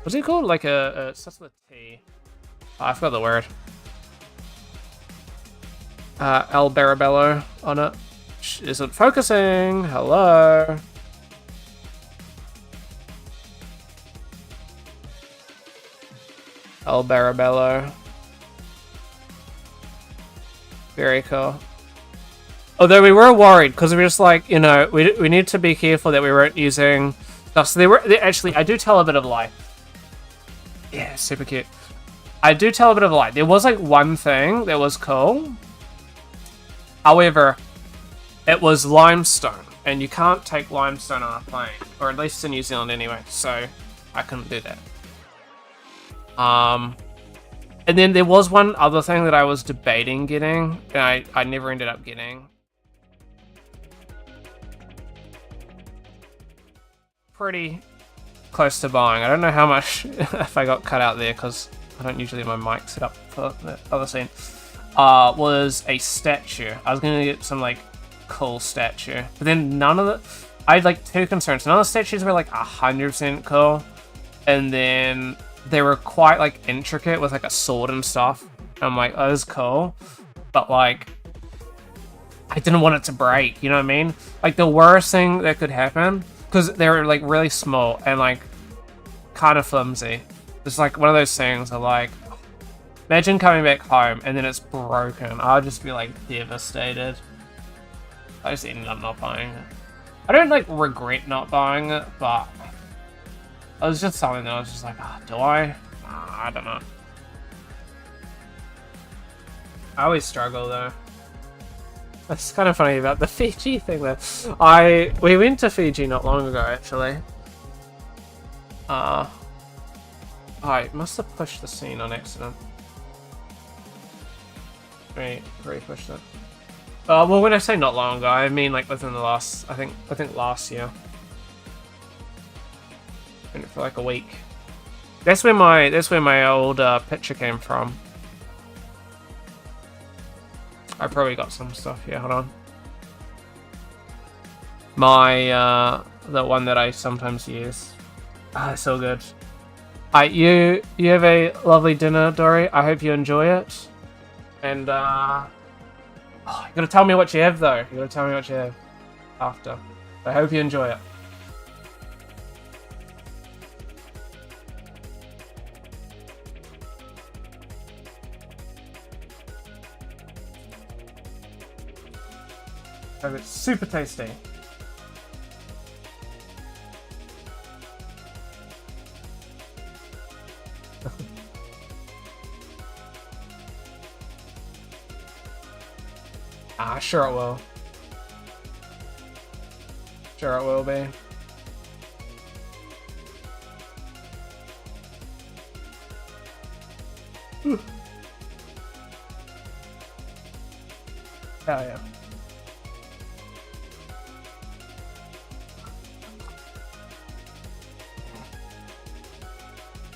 what's it called? Like it starts with a T. Oh, I forgot the word. El Barabello on it. Isn't focusing. Hello. El Barabello. Very cool. Although we were worried because we were just like, you know, we need to be careful that we weren't using stuff. So actually, I do tell a bit of a lie. Yeah, super cute. I do tell a bit of a lie. There was like one thing that was cool. However, it was limestone, and you can't take limestone on a plane, or at least in New Zealand anyway. So I couldn't do that. And then there was one other thing that I was debating getting, and I never ended up getting. Pretty close to buying. I don't know how much if I got cut out there because I don't usually have my mic set up for the other scene. Was a statue. I was gonna get some like cool statue, but then none of the. I had like two concerns. None of the statues were like 100% cool, and then they were quite like intricate with like a sword and stuff. And I'm like, oh, that's cool, but like I didn't want it to break. You know what I mean? Like the worst thing that could happen, because they were like really small and like kind of flimsy. It's like one of those things of like, imagine coming back home and then it's broken. I'd just be like devastated. I just ended up not buying it. I don't like regret not buying it, but it was just something that I was just like, do I? I don't know. I always struggle though. It's kind of funny about the Fiji thing though. We went to Fiji not long ago actually. I must have pushed the scene on accident. Very pushed it. Well, when I say not long ago, I mean like within the last, I think last year. in it for like a week. That's where my old picture came from. I probably got some stuff here. Hold on. My the one that I sometimes use. Ah, so good. Alright, you have a lovely dinner, Dory. I hope you enjoy it. And you gotta tell me what you have though. You gotta tell me what you have after. I hope you enjoy it. Hope it's super tasty. Sure it will. Sure it will be. Hell yeah.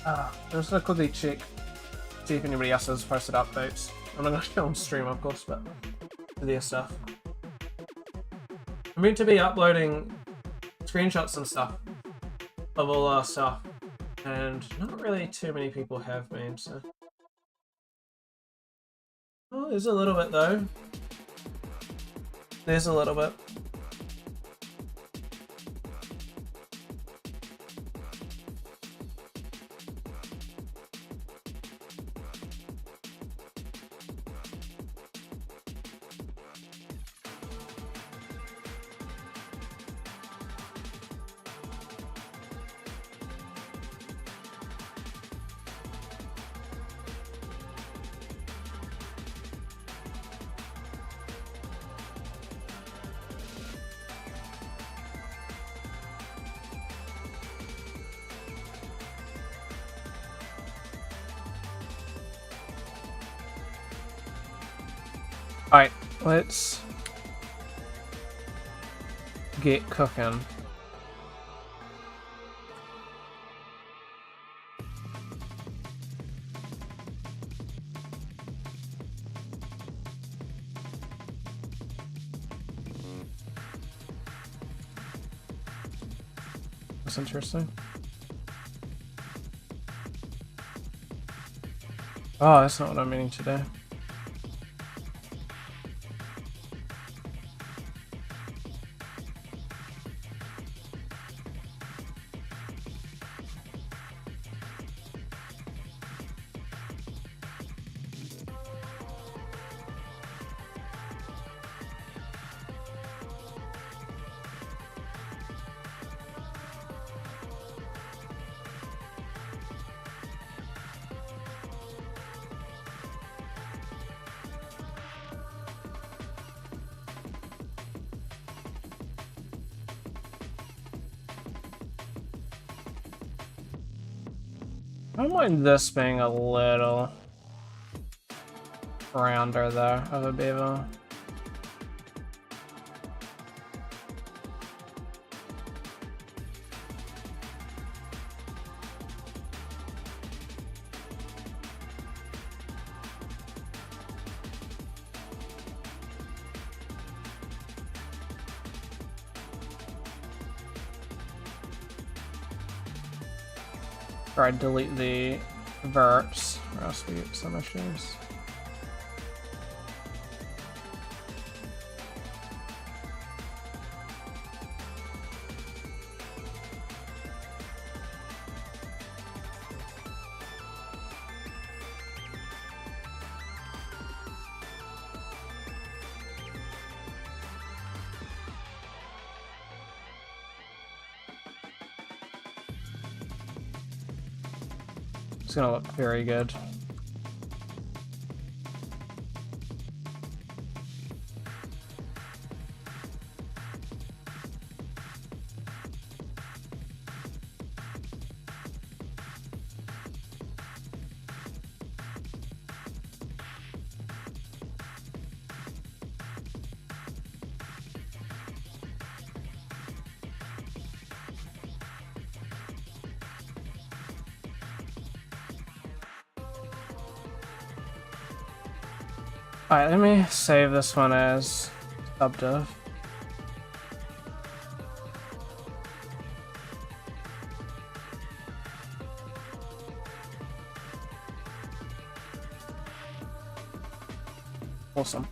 I'm just gonna quickly check, see if anybody else has posted updates. I'm not gonna show on stream, of course, but their stuff. I'm meant to be uploading screenshots and stuff of all our stuff, and not really too many people have been, so. Oh, there's a little bit though. There's a little bit. Alright, let's get cooking. That's interesting. Oh, that's not what I'm meaning to do. I don't mind this being a little rounder though of a beaver. Or I delete the verts, or else we get some issues. It's gonna look very good. Alright, let me save this one as subdiv. Awesome.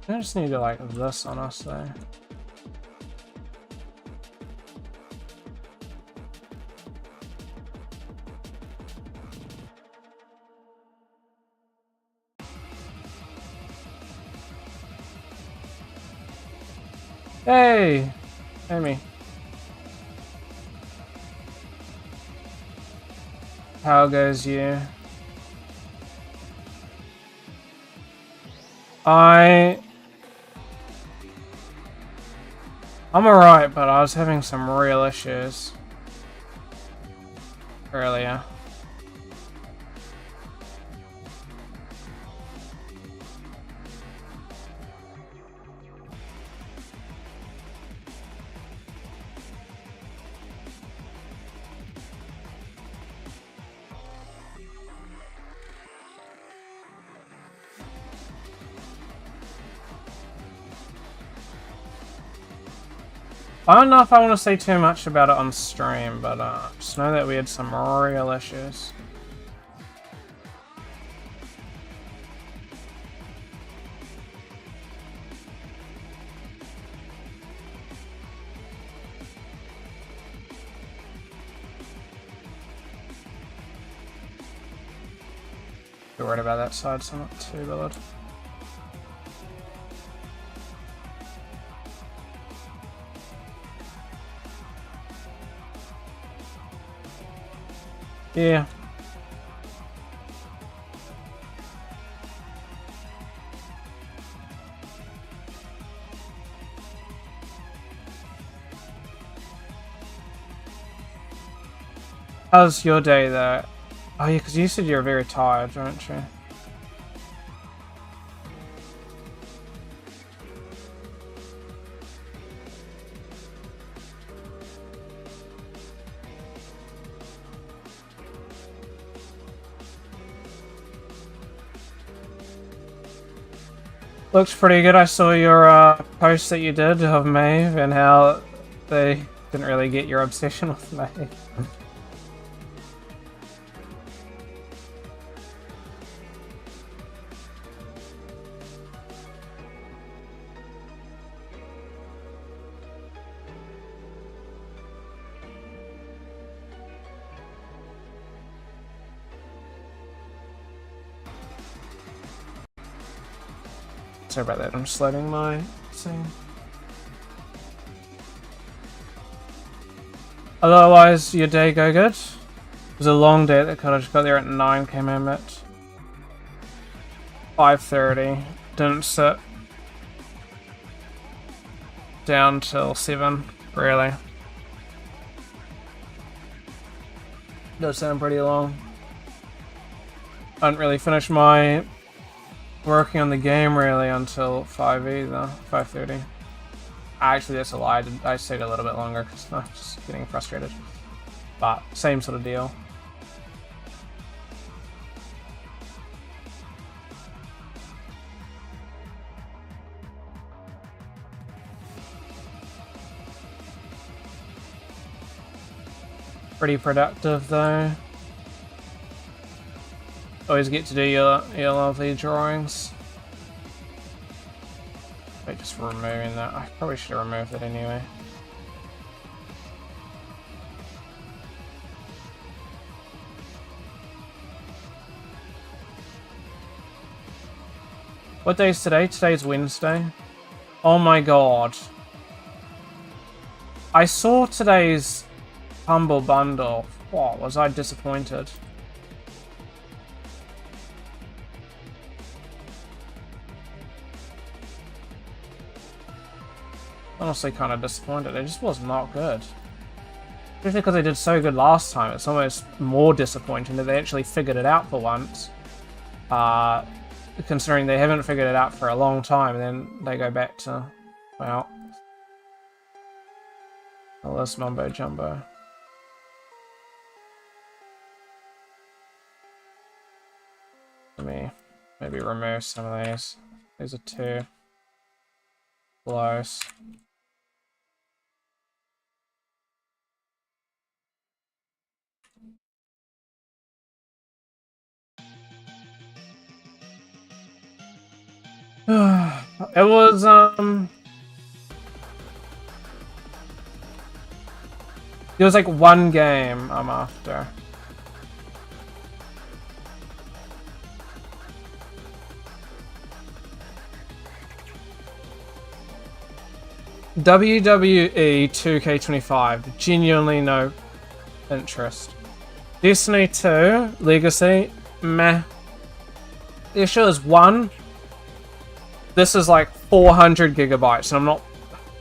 I just need to like this on us though. Hey, Amy. How goes you? I'm alright, but I was having some real issues earlier. I don't know if I want to say too much about it on stream, but just know that we had some real issues. Be worried about that side, so I'm not too bothered. Yeah. How's your day though? Oh yeah, because you said you're very tired, aren't you? Looks pretty good. I saw your post that you did of Maeve and how they didn't really get your obsession with Maeve. Sorry about that, I'm just loading my scene. Otherwise, your day go good? It was a long day at the cottage, got there at 9, came home at 5:30. Didn't sit down till 7, really. Does sound pretty long. I didn't really finish my working on the game really until 5 either, 5:30. Actually, that's a lie. I stayed a little bit longer because I'm just getting frustrated. But same sort of deal. Pretty productive though. Always get to do your lovely drawings. Wait, just removing that. I probably should have removed it anyway. What day is today? Today's Wednesday. Oh my god. I saw today's Humble Bundle. What, was I disappointed? Honestly kind of disappointed. It just was not good. Especially because they did so good last time. It's almost more disappointing that they actually figured it out for once. Considering they haven't figured it out for a long time, and then they go back to, well, all this mumbo jumbo. Let me maybe remove some of these. These are too close. It was, it was like one game I'm after. WWE 2K25, genuinely no interest. Destiny 2, Legacy, meh. The issue is one, this is like 400 gigabytes, and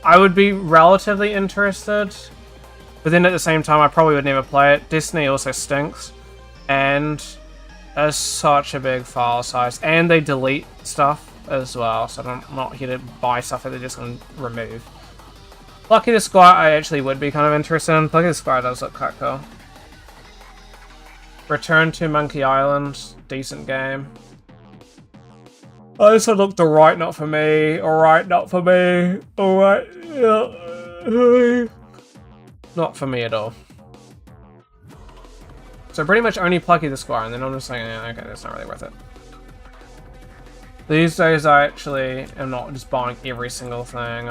I would be relatively interested, but then at the same time I probably would never play it. Destiny also stinks, and there's such a big file size, and they delete stuff as well, so I'm not here to buy stuff that they're just going to remove. Lucky the Squire I actually would be kind of interested in. Lucky the Squire does look quite cool. Return to Monkey Island, decent game. Oh, this one looked alright, not for me. Alright, not for me. Alright, yeah. Not for me at all. So pretty much only Plucky the Squire, and then I'm just saying, yeah, okay, that's not really worth it. These days I actually am not just buying every single thing.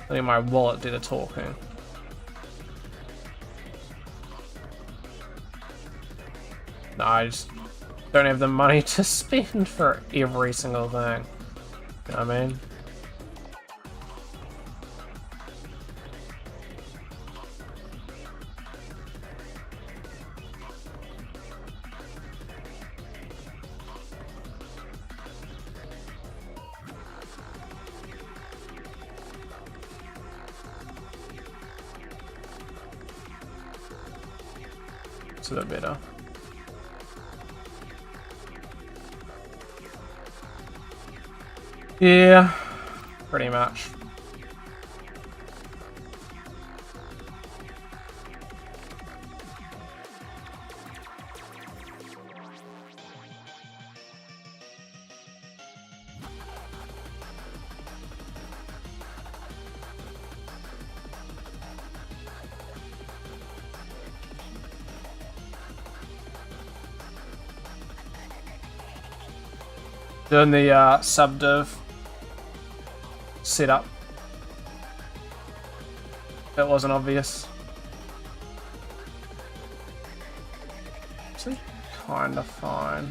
Letting my wallet do the talking. No, I just don't have the money to spend for every single thing. You know what I mean? It's a bit better. Yeah, pretty much. Doing the subdiv setup. That wasn't obvious. Actually, kinda fine.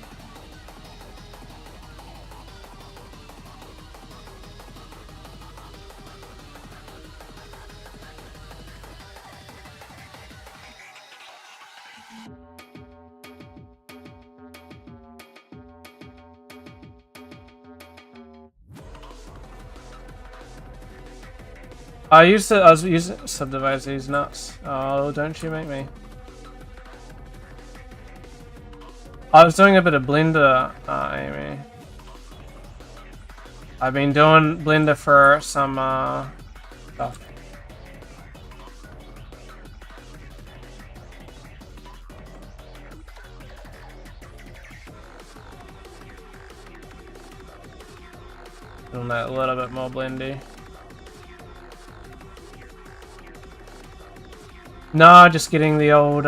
I was using subdivide these nuts. Oh, don't you make me. I was doing a bit of Blender, Amy. I've been doing Blender for some stuff. Doing that a little bit more blendy. No, just getting the old,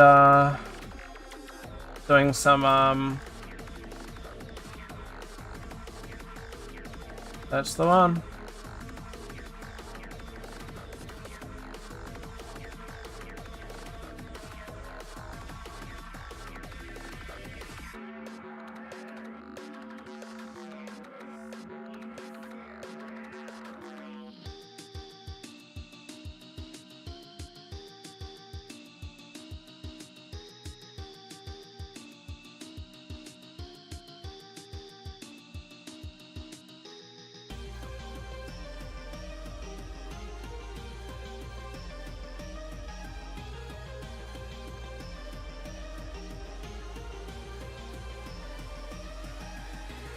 doing some, that's the one.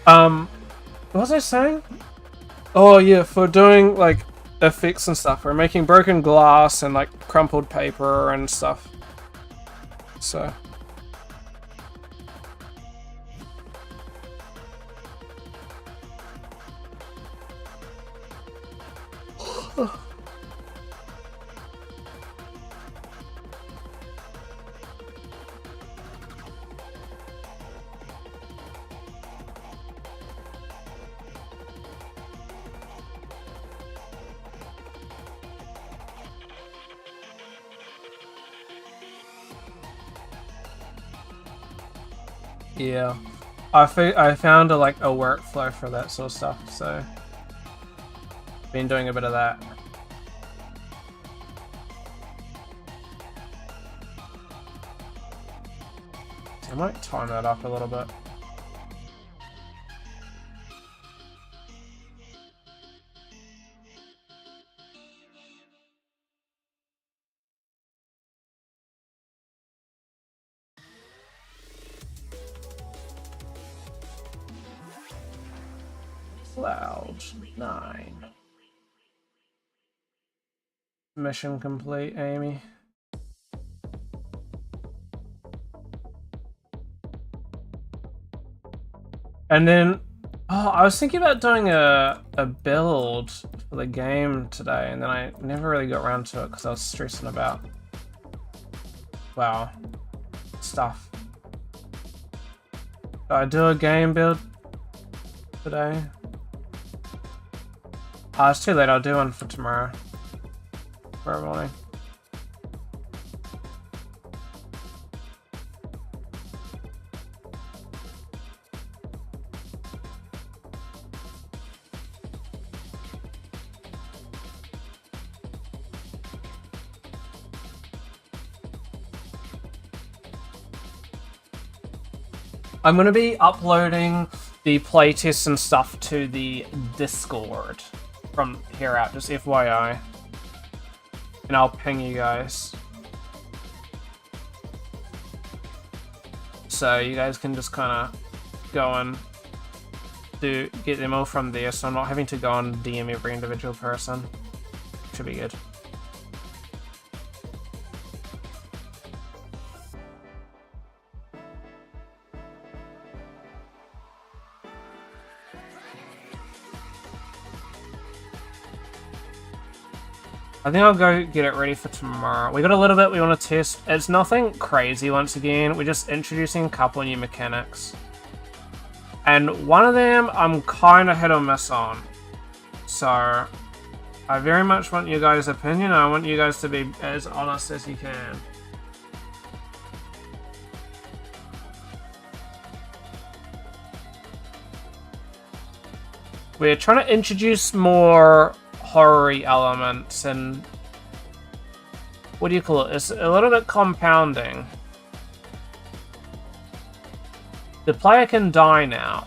What was I saying? Oh yeah, for doing like effects and stuff, we're making broken glass and like crumpled paper and stuff. So. Yeah, I found a workflow for that sort of stuff, so been doing a bit of that. I might time that up a little bit. Cloud9. Mission complete, Amy. And then, I was thinking about doing a build for the game today, and then I never really got around to it because I was stressing about, stuff. Do I do a game build today? It's too late. I'll do one for tomorrow. Tomorrow morning. I'm going to be uploading the playtests and stuff to the Discord from here out, just FYI. And I'll ping you guys. So you guys can just kind of go and get them all from there, so I'm not having to go and DM every individual person. Should be good. I think I'll go get it ready for tomorrow. We got a little bit we want to test. It's nothing crazy once again. We're just introducing a couple of new mechanics. And one of them I'm kind of hit or miss on. So I very much want you guys' opinion. I want you guys to be as honest as you can. We're trying to introduce more horror-y elements and what do you call it? It's a little bit compounding. The player can die now,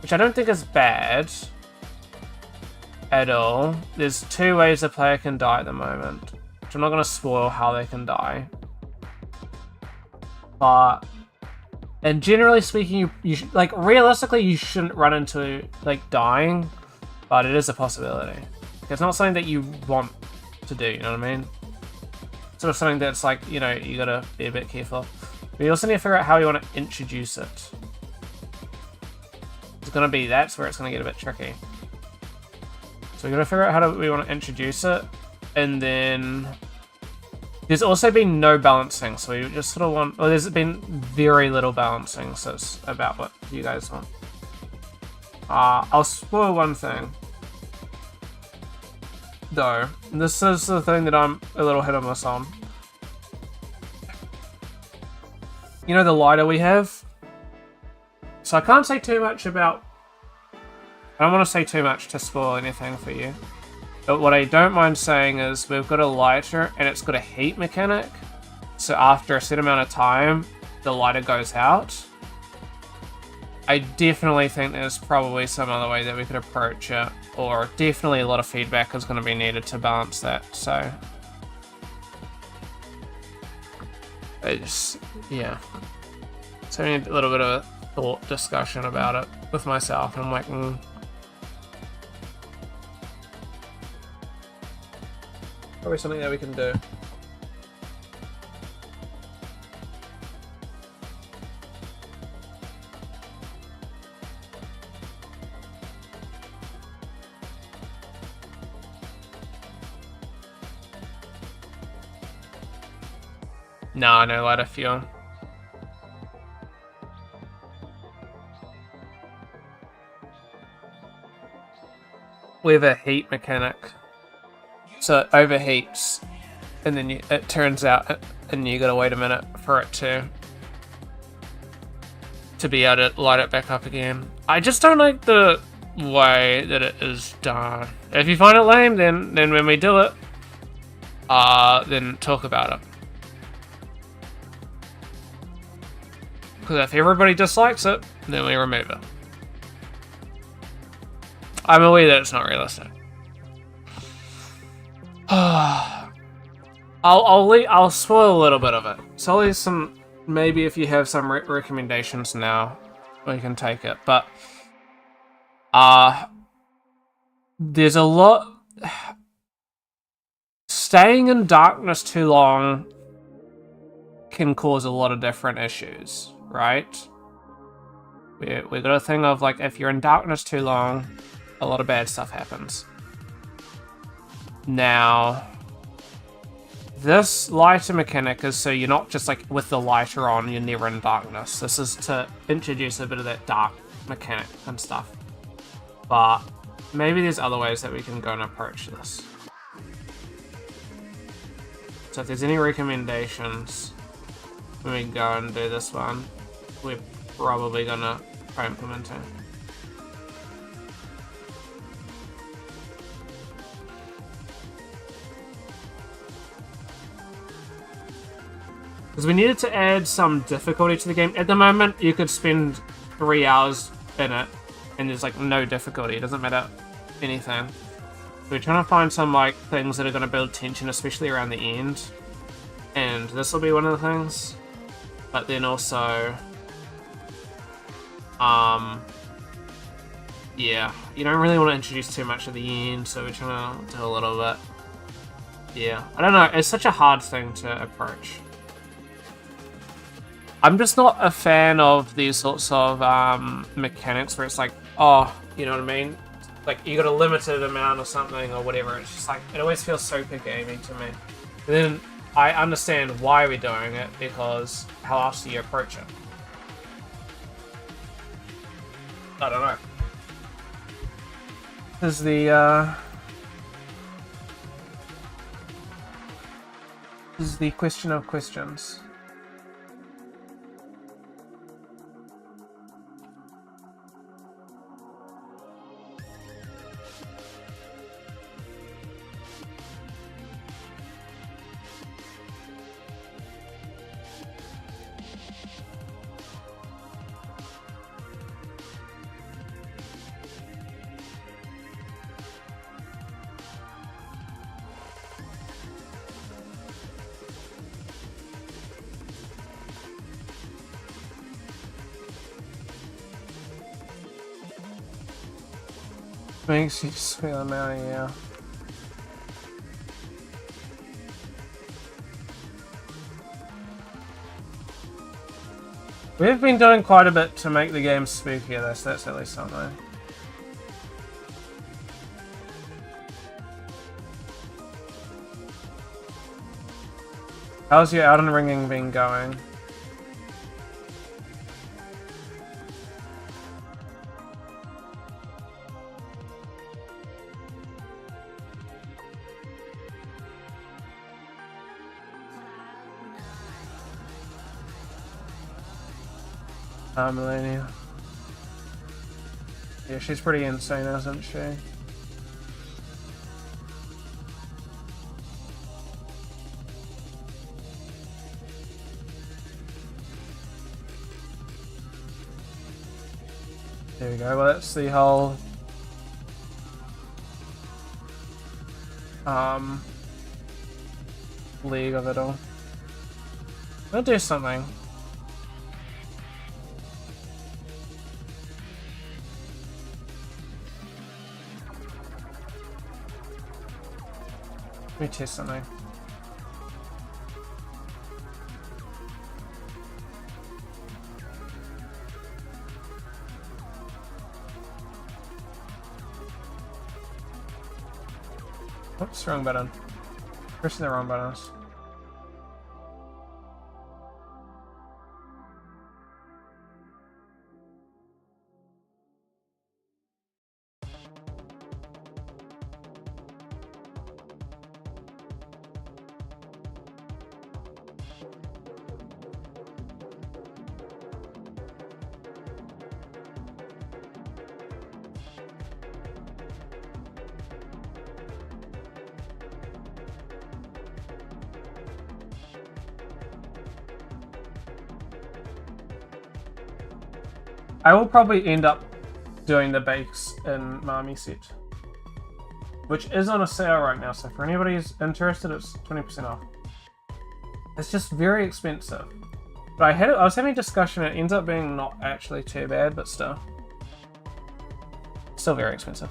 which I don't think is bad at all. There's two ways the player can die at the moment, which I'm not going to spoil how they can die. But and generally speaking, you like realistically you shouldn't run into like dying, but it is a possibility. It's not something that you want to do. You know what I mean? Sort of something that's like, you know, you gotta be a bit careful. But you also need to figure out how you want to introduce it. It's gonna be that's where it's gonna get a bit tricky. So we gotta figure out how we want to introduce it, and then. There's also been no balancing, so we just sort of want... Well, there's been very little balancing, so it's about what you guys want. I'll spoil one thing. Though, this is the thing that I'm a little hit or miss on. You know the lighter we have? So I can't say too much about... I don't want to say too much to spoil anything for you. But what I don't mind saying is we've got a lighter and it's got a heat mechanic. So after a set amount of time, the lighter goes out. I definitely think there's probably some other way that we could approach it. Or definitely a lot of feedback is going to be needed to balance that. So it's, yeah. So I need a little bit of a thought discussion about it with myself. I'm like, probably something that we can do. Nah, no lighter fuel. We have a heat mechanic. So it overheats, and then it turns out, and you gotta wait a minute for it to be able to light it back up again. I just don't like the way that it is done. If you find it lame, then when we do it, then talk about it. Because if everybody dislikes it, then we remove it. I'm aware that it's not realistic. I'll spoil a little bit of it. So I'll leave some. Maybe if you have some recommendations now, we can take it. But there's a lot. Staying in darkness too long can cause a lot of different issues, right? We got a thing of like if you're in darkness too long, a lot of bad stuff happens. Now, this lighter mechanic is so you're not just like with the lighter on, you're never in darkness. This is to introduce a bit of that dark mechanic and stuff. But maybe there's other ways that we can go and approach this. So if there's any recommendations when we go and do this one, we're probably gonna try implement it. Because we needed to add some difficulty to the game. At the moment, you could spend 3 hours in it, and there's like no difficulty. It doesn't matter anything. We're trying to find some like things that are going to build tension, especially around the end. And this will be one of the things. But then also, yeah, you don't really want to introduce too much at the end, so we're trying to do a little bit. Yeah, I don't know. It's such a hard thing to approach. I'm just not a fan of these sorts of mechanics where it's like, oh, you know what I mean? Like, you got a limited amount or something or whatever. It's just like, it always feels super gamey to me. And then I understand why we're doing it, because how else do you approach it? I don't know. This is the question of questions. Makes you feel them out, yeah. We've been doing quite a bit to make the game spookier, so that's at least something. How's your Elden Ringing been going? Melania. Yeah, she's pretty insane, isn't she? There we go. Well, that's the whole league of it all. I'll do something. Let me test something. Oops, wrong button. Pressing the wrong buttons. I will probably end up doing the bakes in Marmoset, which is on a sale right now, so for anybody who's interested, it's 20% off. It's just very expensive. But I was having a discussion, it ends up being not actually too bad, but still. Still very expensive.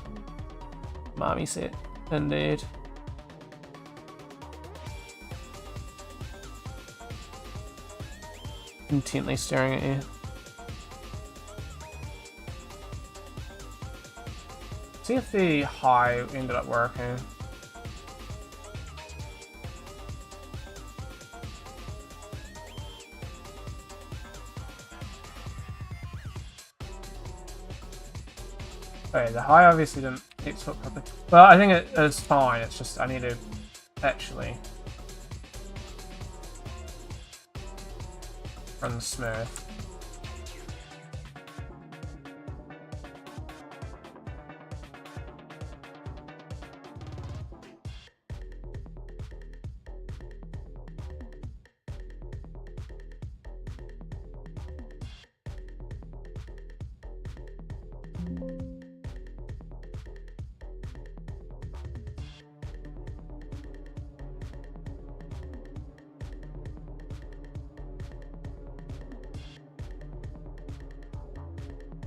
Marmoset, indeed. Intently staring at you. See if the high ended up working. Okay, the high obviously didn't export properly. Well, I think it is fine, it's just I need to actually run smooth.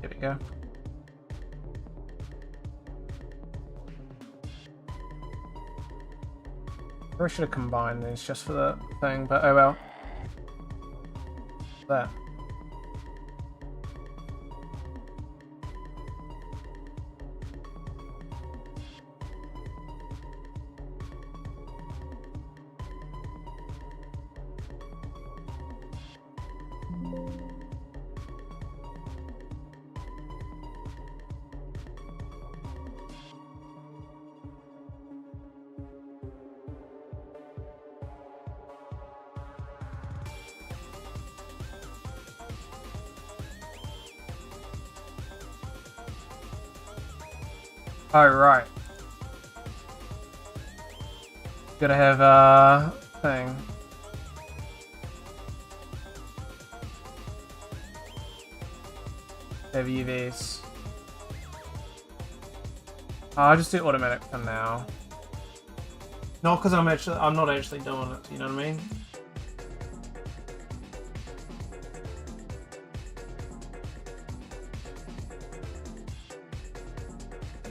There we go. Probably should have combined these just for the thing, but oh well. That. Oh, right. Gotta have a thing. Have UVs. I'll just do automatic for now. Not because I'm not actually doing it, you know what I mean?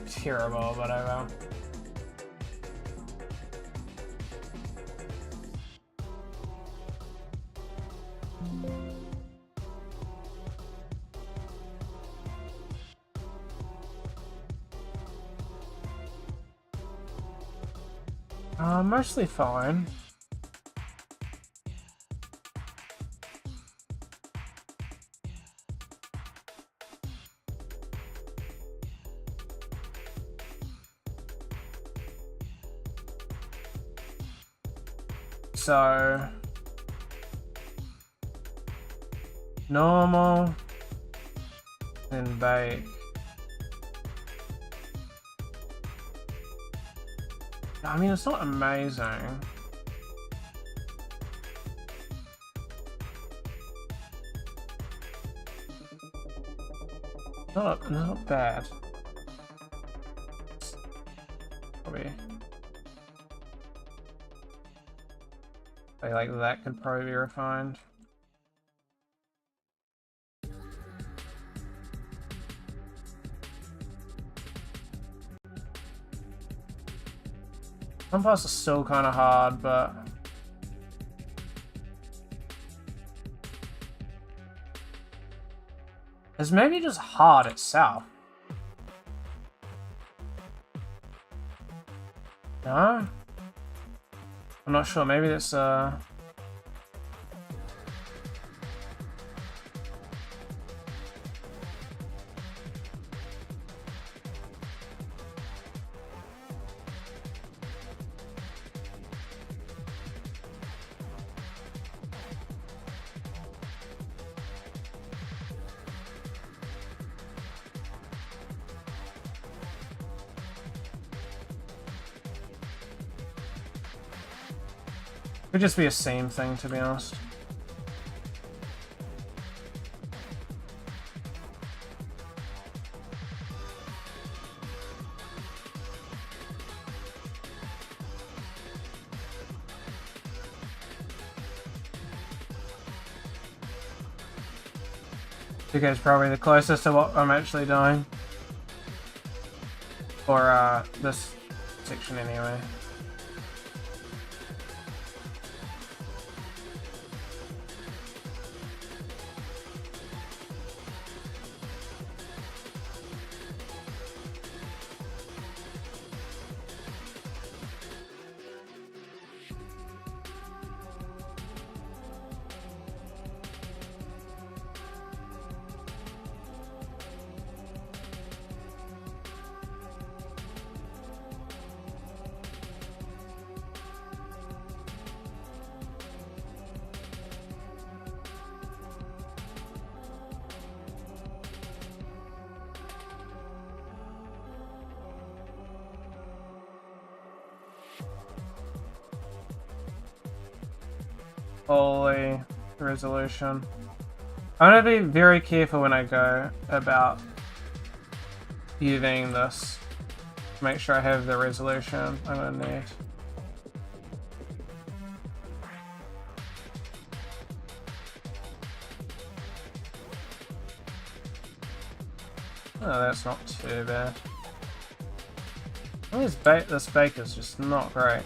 Terrible, but I will. Mostly fine. So normal and bake. I mean, it's not amazing. Not bad. Probably. Like that could probably be refined. Some parts are still kind of hard, but it's maybe just hard itself. No? I'm not sure. Maybe it's could just be a same thing, to be honest. Okay, it's probably the closest to what I'm actually doing. For this section anyway. Holy resolution. I'm gonna be very careful when I go about using this. Make sure I have the resolution I'm gonna need. Oh, that's not too bad. This bake is just not great.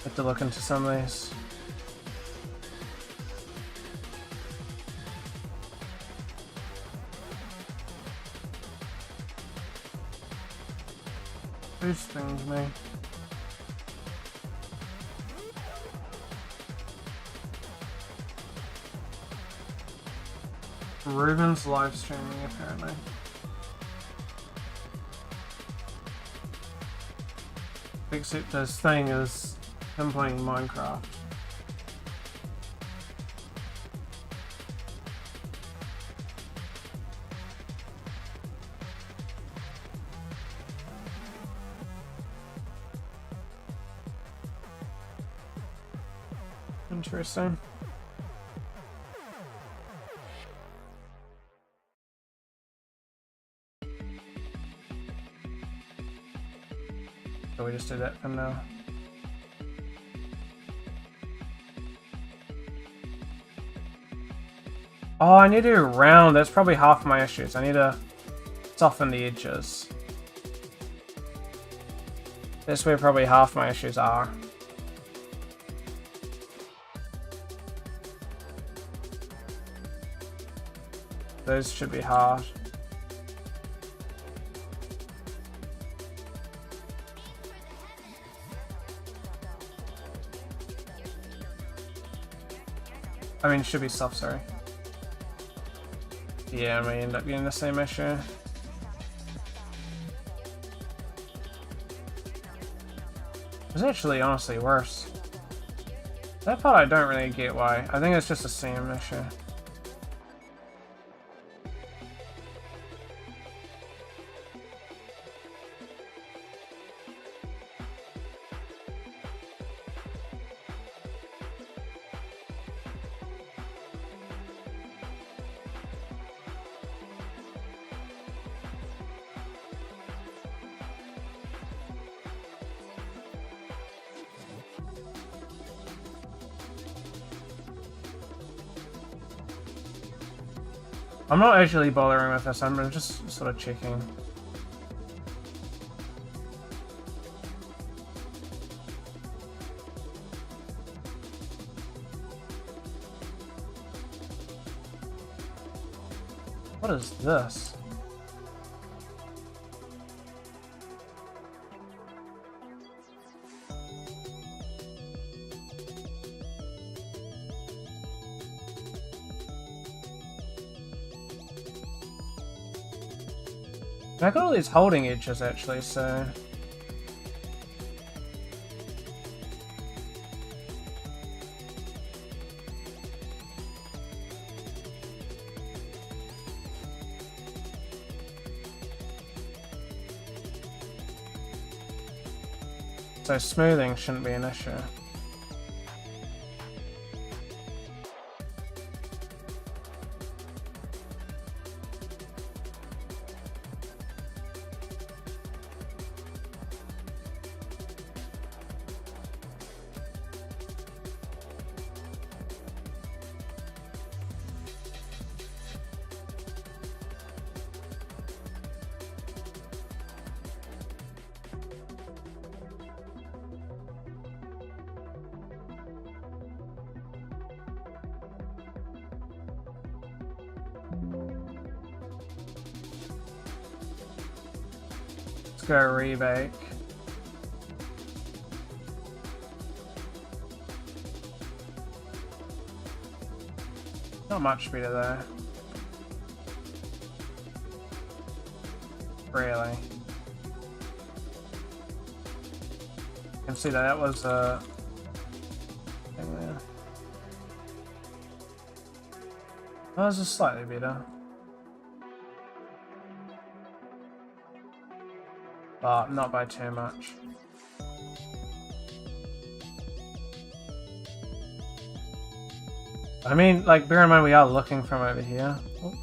Have to look into some of these. These things, me. Ruben's live streaming apparently. Except this thing is him playing Minecraft. Interesting. So we just do that for now. Oh, I need to do round. That's probably half my issues. I need to soften the edges. That's where probably half my issues are. Those should be hard. I mean, should be soft, sorry. Yeah, I may end up getting the same issue. It's actually honestly worse. That part I don't really get why. I think it's just a seam issue. I'm not actually bothering with this, I'm just sort of checking. What is this? I got all these holding edges actually, so... So smoothing shouldn't be an issue. Go rebake. Not much better there. Really. You can see that was a thing there. That was just slightly better. But not by too much. I mean, like, bear in mind we are looking from over here. Oh.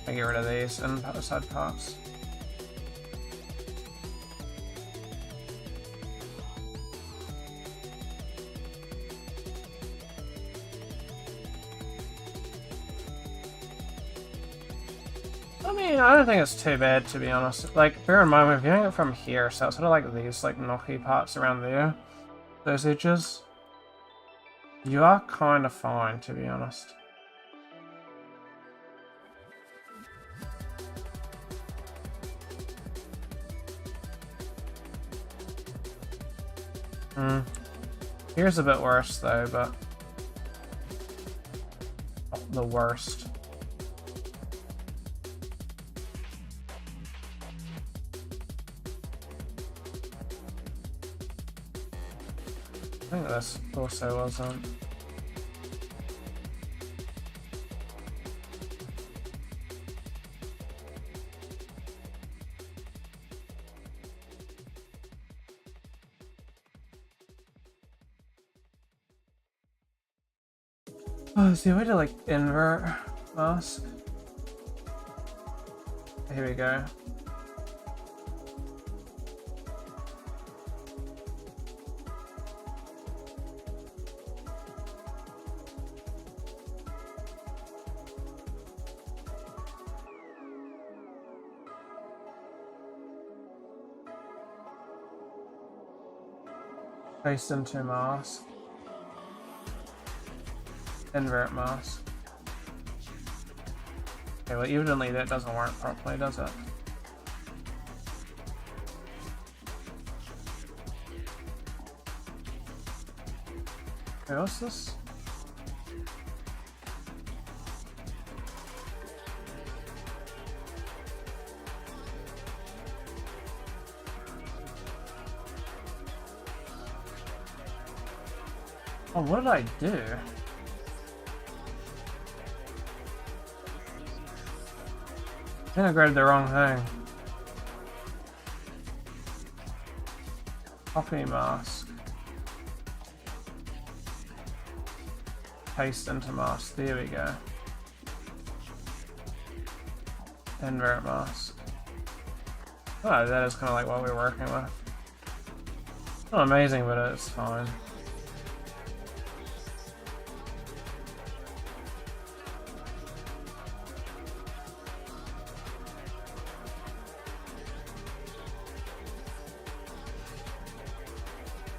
I get rid of these inside parts. I don't think it's too bad, to be honest. Like, bear in mind, we're viewing it from here, so it's sort of like these, like, knocky parts around there. Those edges. You are kind of fine, to be honest. Here's a bit worse, though, but... not the worst. I think this also wasn't. Oh, is there a way to like invert mask? Here we go. Paste into mask. Invert mask. Okay, well evidently that doesn't work properly, does it? Okay, what's this? Oh, what did I do? I think I grabbed the wrong thing. Copy mask. Paste into mask. There we go. Invert mask. Oh, that is kind of like what we're working with. Not amazing, but it's fine.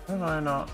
Did I not?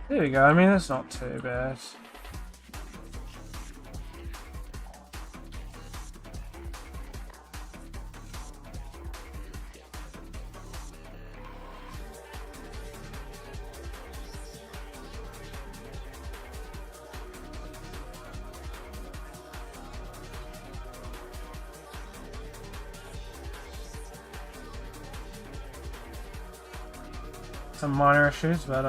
There we go, I mean, that's not too bad. Some minor issues, but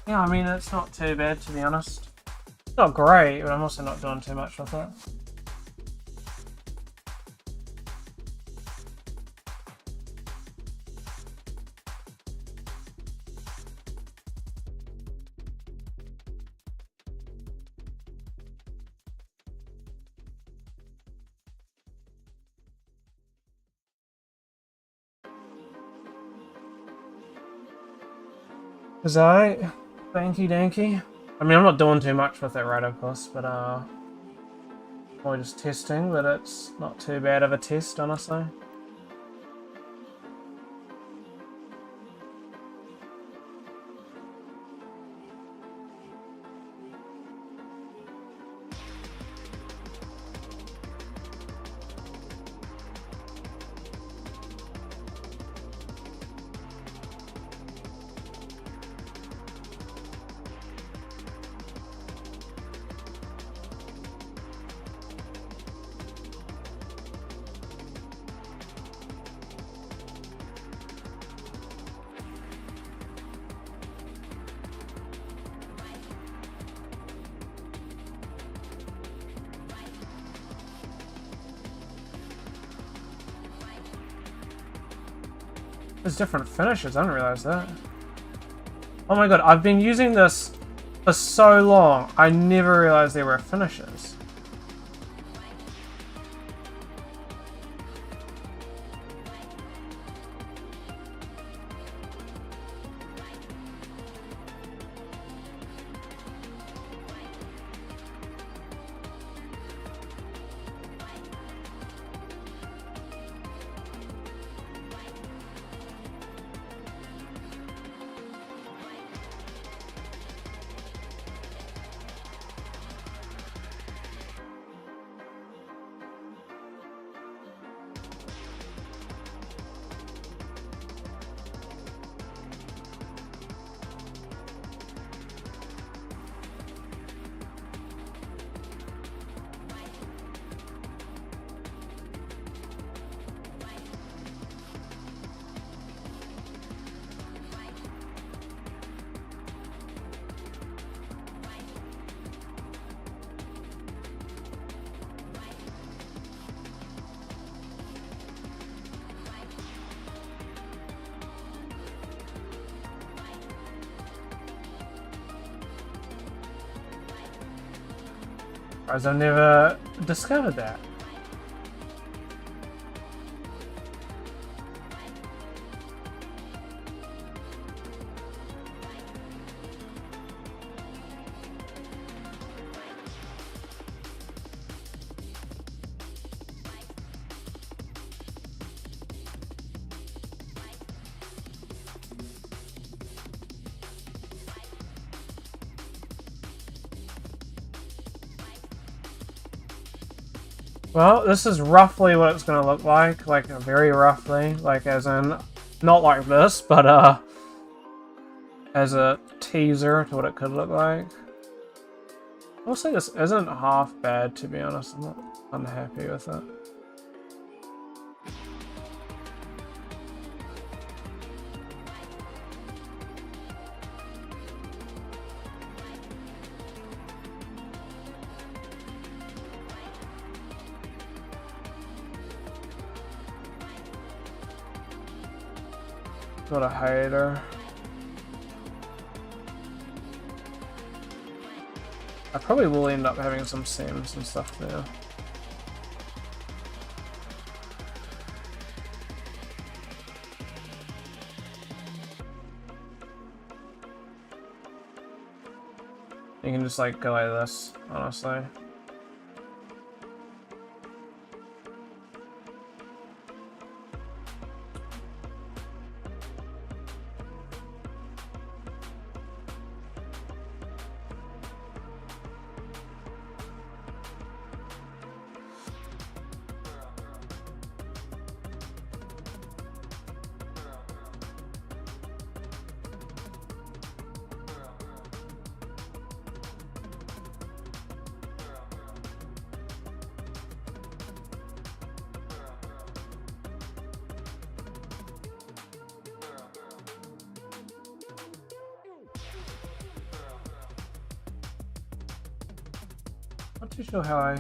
yeah, I mean, it's not too bad, to be honest. It's not great, but I'm also not doing too much with it. Is that right? Thanky danky. I mean, I'm not doing too much with it, right, of course, but we're just testing, but it's not too bad of a test, honestly. There's different finishes, I didn't realize that. Oh my god, I've been using this for so long, I never realized there were finishes. Whereas I've never discovered that. Well, this is roughly what it's going to look like very roughly, like as in, not like this, but as a teaser to what it could look like. I'll say this isn't half bad, to be honest. I'm not unhappy with it. Not a hater. I probably will end up having some seams and stuff there. You can just like go like this, honestly. Not too sure how I... I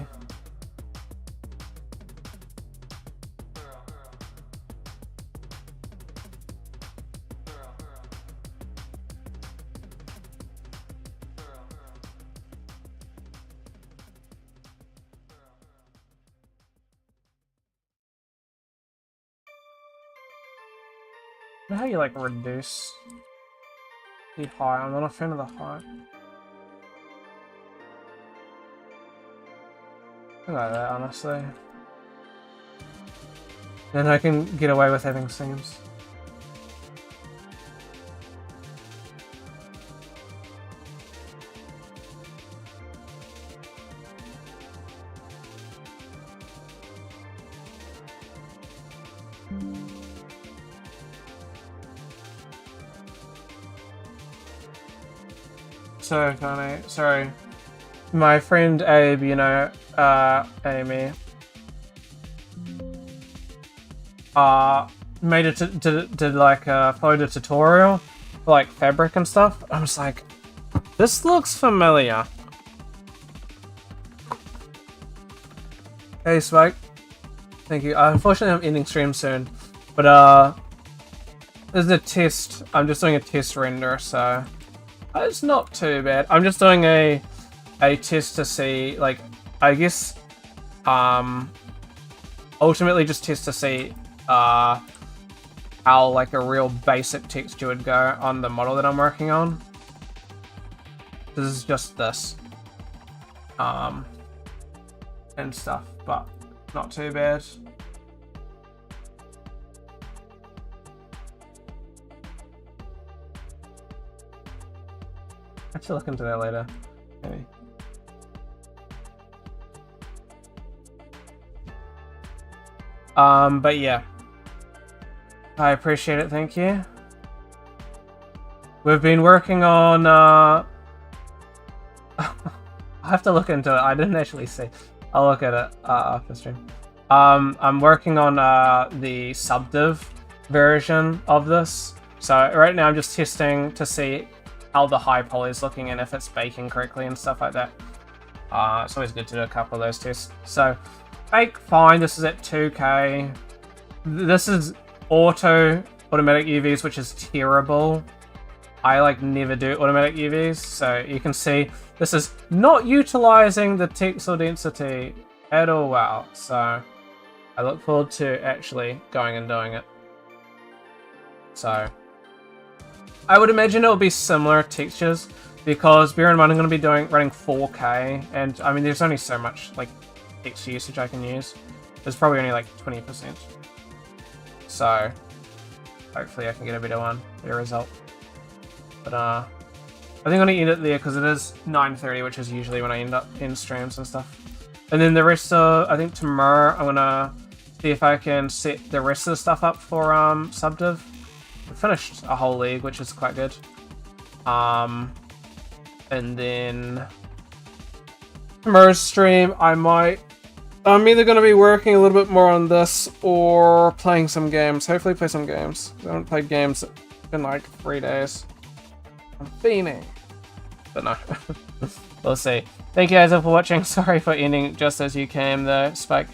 don't know how you like reduce the height. I'm not a fan of the height. I like that, honestly. Then I can get away with having seams. So funny. Sorry. My friend Abe, you know, Amy, made it did like a photo tutorial for like fabric and stuff. I was like, this looks familiar. Hey Spike, thank you. Unfortunately, I'm ending stream soon, but this is a test. I'm just doing a test render, so it's not too bad. I'm just doing a test to see, like, I guess, ultimately just test to see, how, like, a real basic texture would go on the model that I'm working on. This is just this, and stuff, but not too bad. I should look into that later, maybe. But yeah, I appreciate it, thank you. We've been working on, I have to look into it, I didn't actually see. I'll look at it, after stream. I'm working on, the subdiv version of this. So right now I'm just testing to see how the high poly is looking and if it's baking correctly and stuff like that. It's always good to do a couple of those tests. So, bake fine, this is at 2K. This is automatic UVs, which is terrible. I like never do automatic UVs, so you can see this is not utilizing the pixel density at all well. So I look forward to actually going and doing it. So I would imagine it will be similar textures because bear in mind I'm going to be running 4K, and I mean there's only so much like texture usage I can use. There's probably only like 20%. So hopefully I can get a better result. But I think I'm gonna end it there because it is 9:30, which is usually when I end streams and stuff. And then the rest of, I think tomorrow I'm gonna see if I can set the rest of the stuff up for subdiv. We finished a whole league, which is quite good. And then tomorrow's stream I'm either gonna be working a little bit more on this or playing some games. Hopefully play some games. I haven't played games in like 3 days. I'm fiending. But no. We'll see. Thank you guys all for watching. Sorry for ending just as you came though, Spike.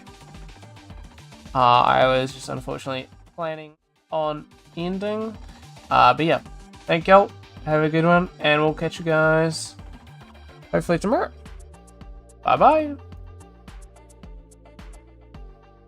I was just unfortunately planning on ending. But yeah. Thank y'all. Have a good one. And we'll catch you guys hopefully tomorrow. Bye bye.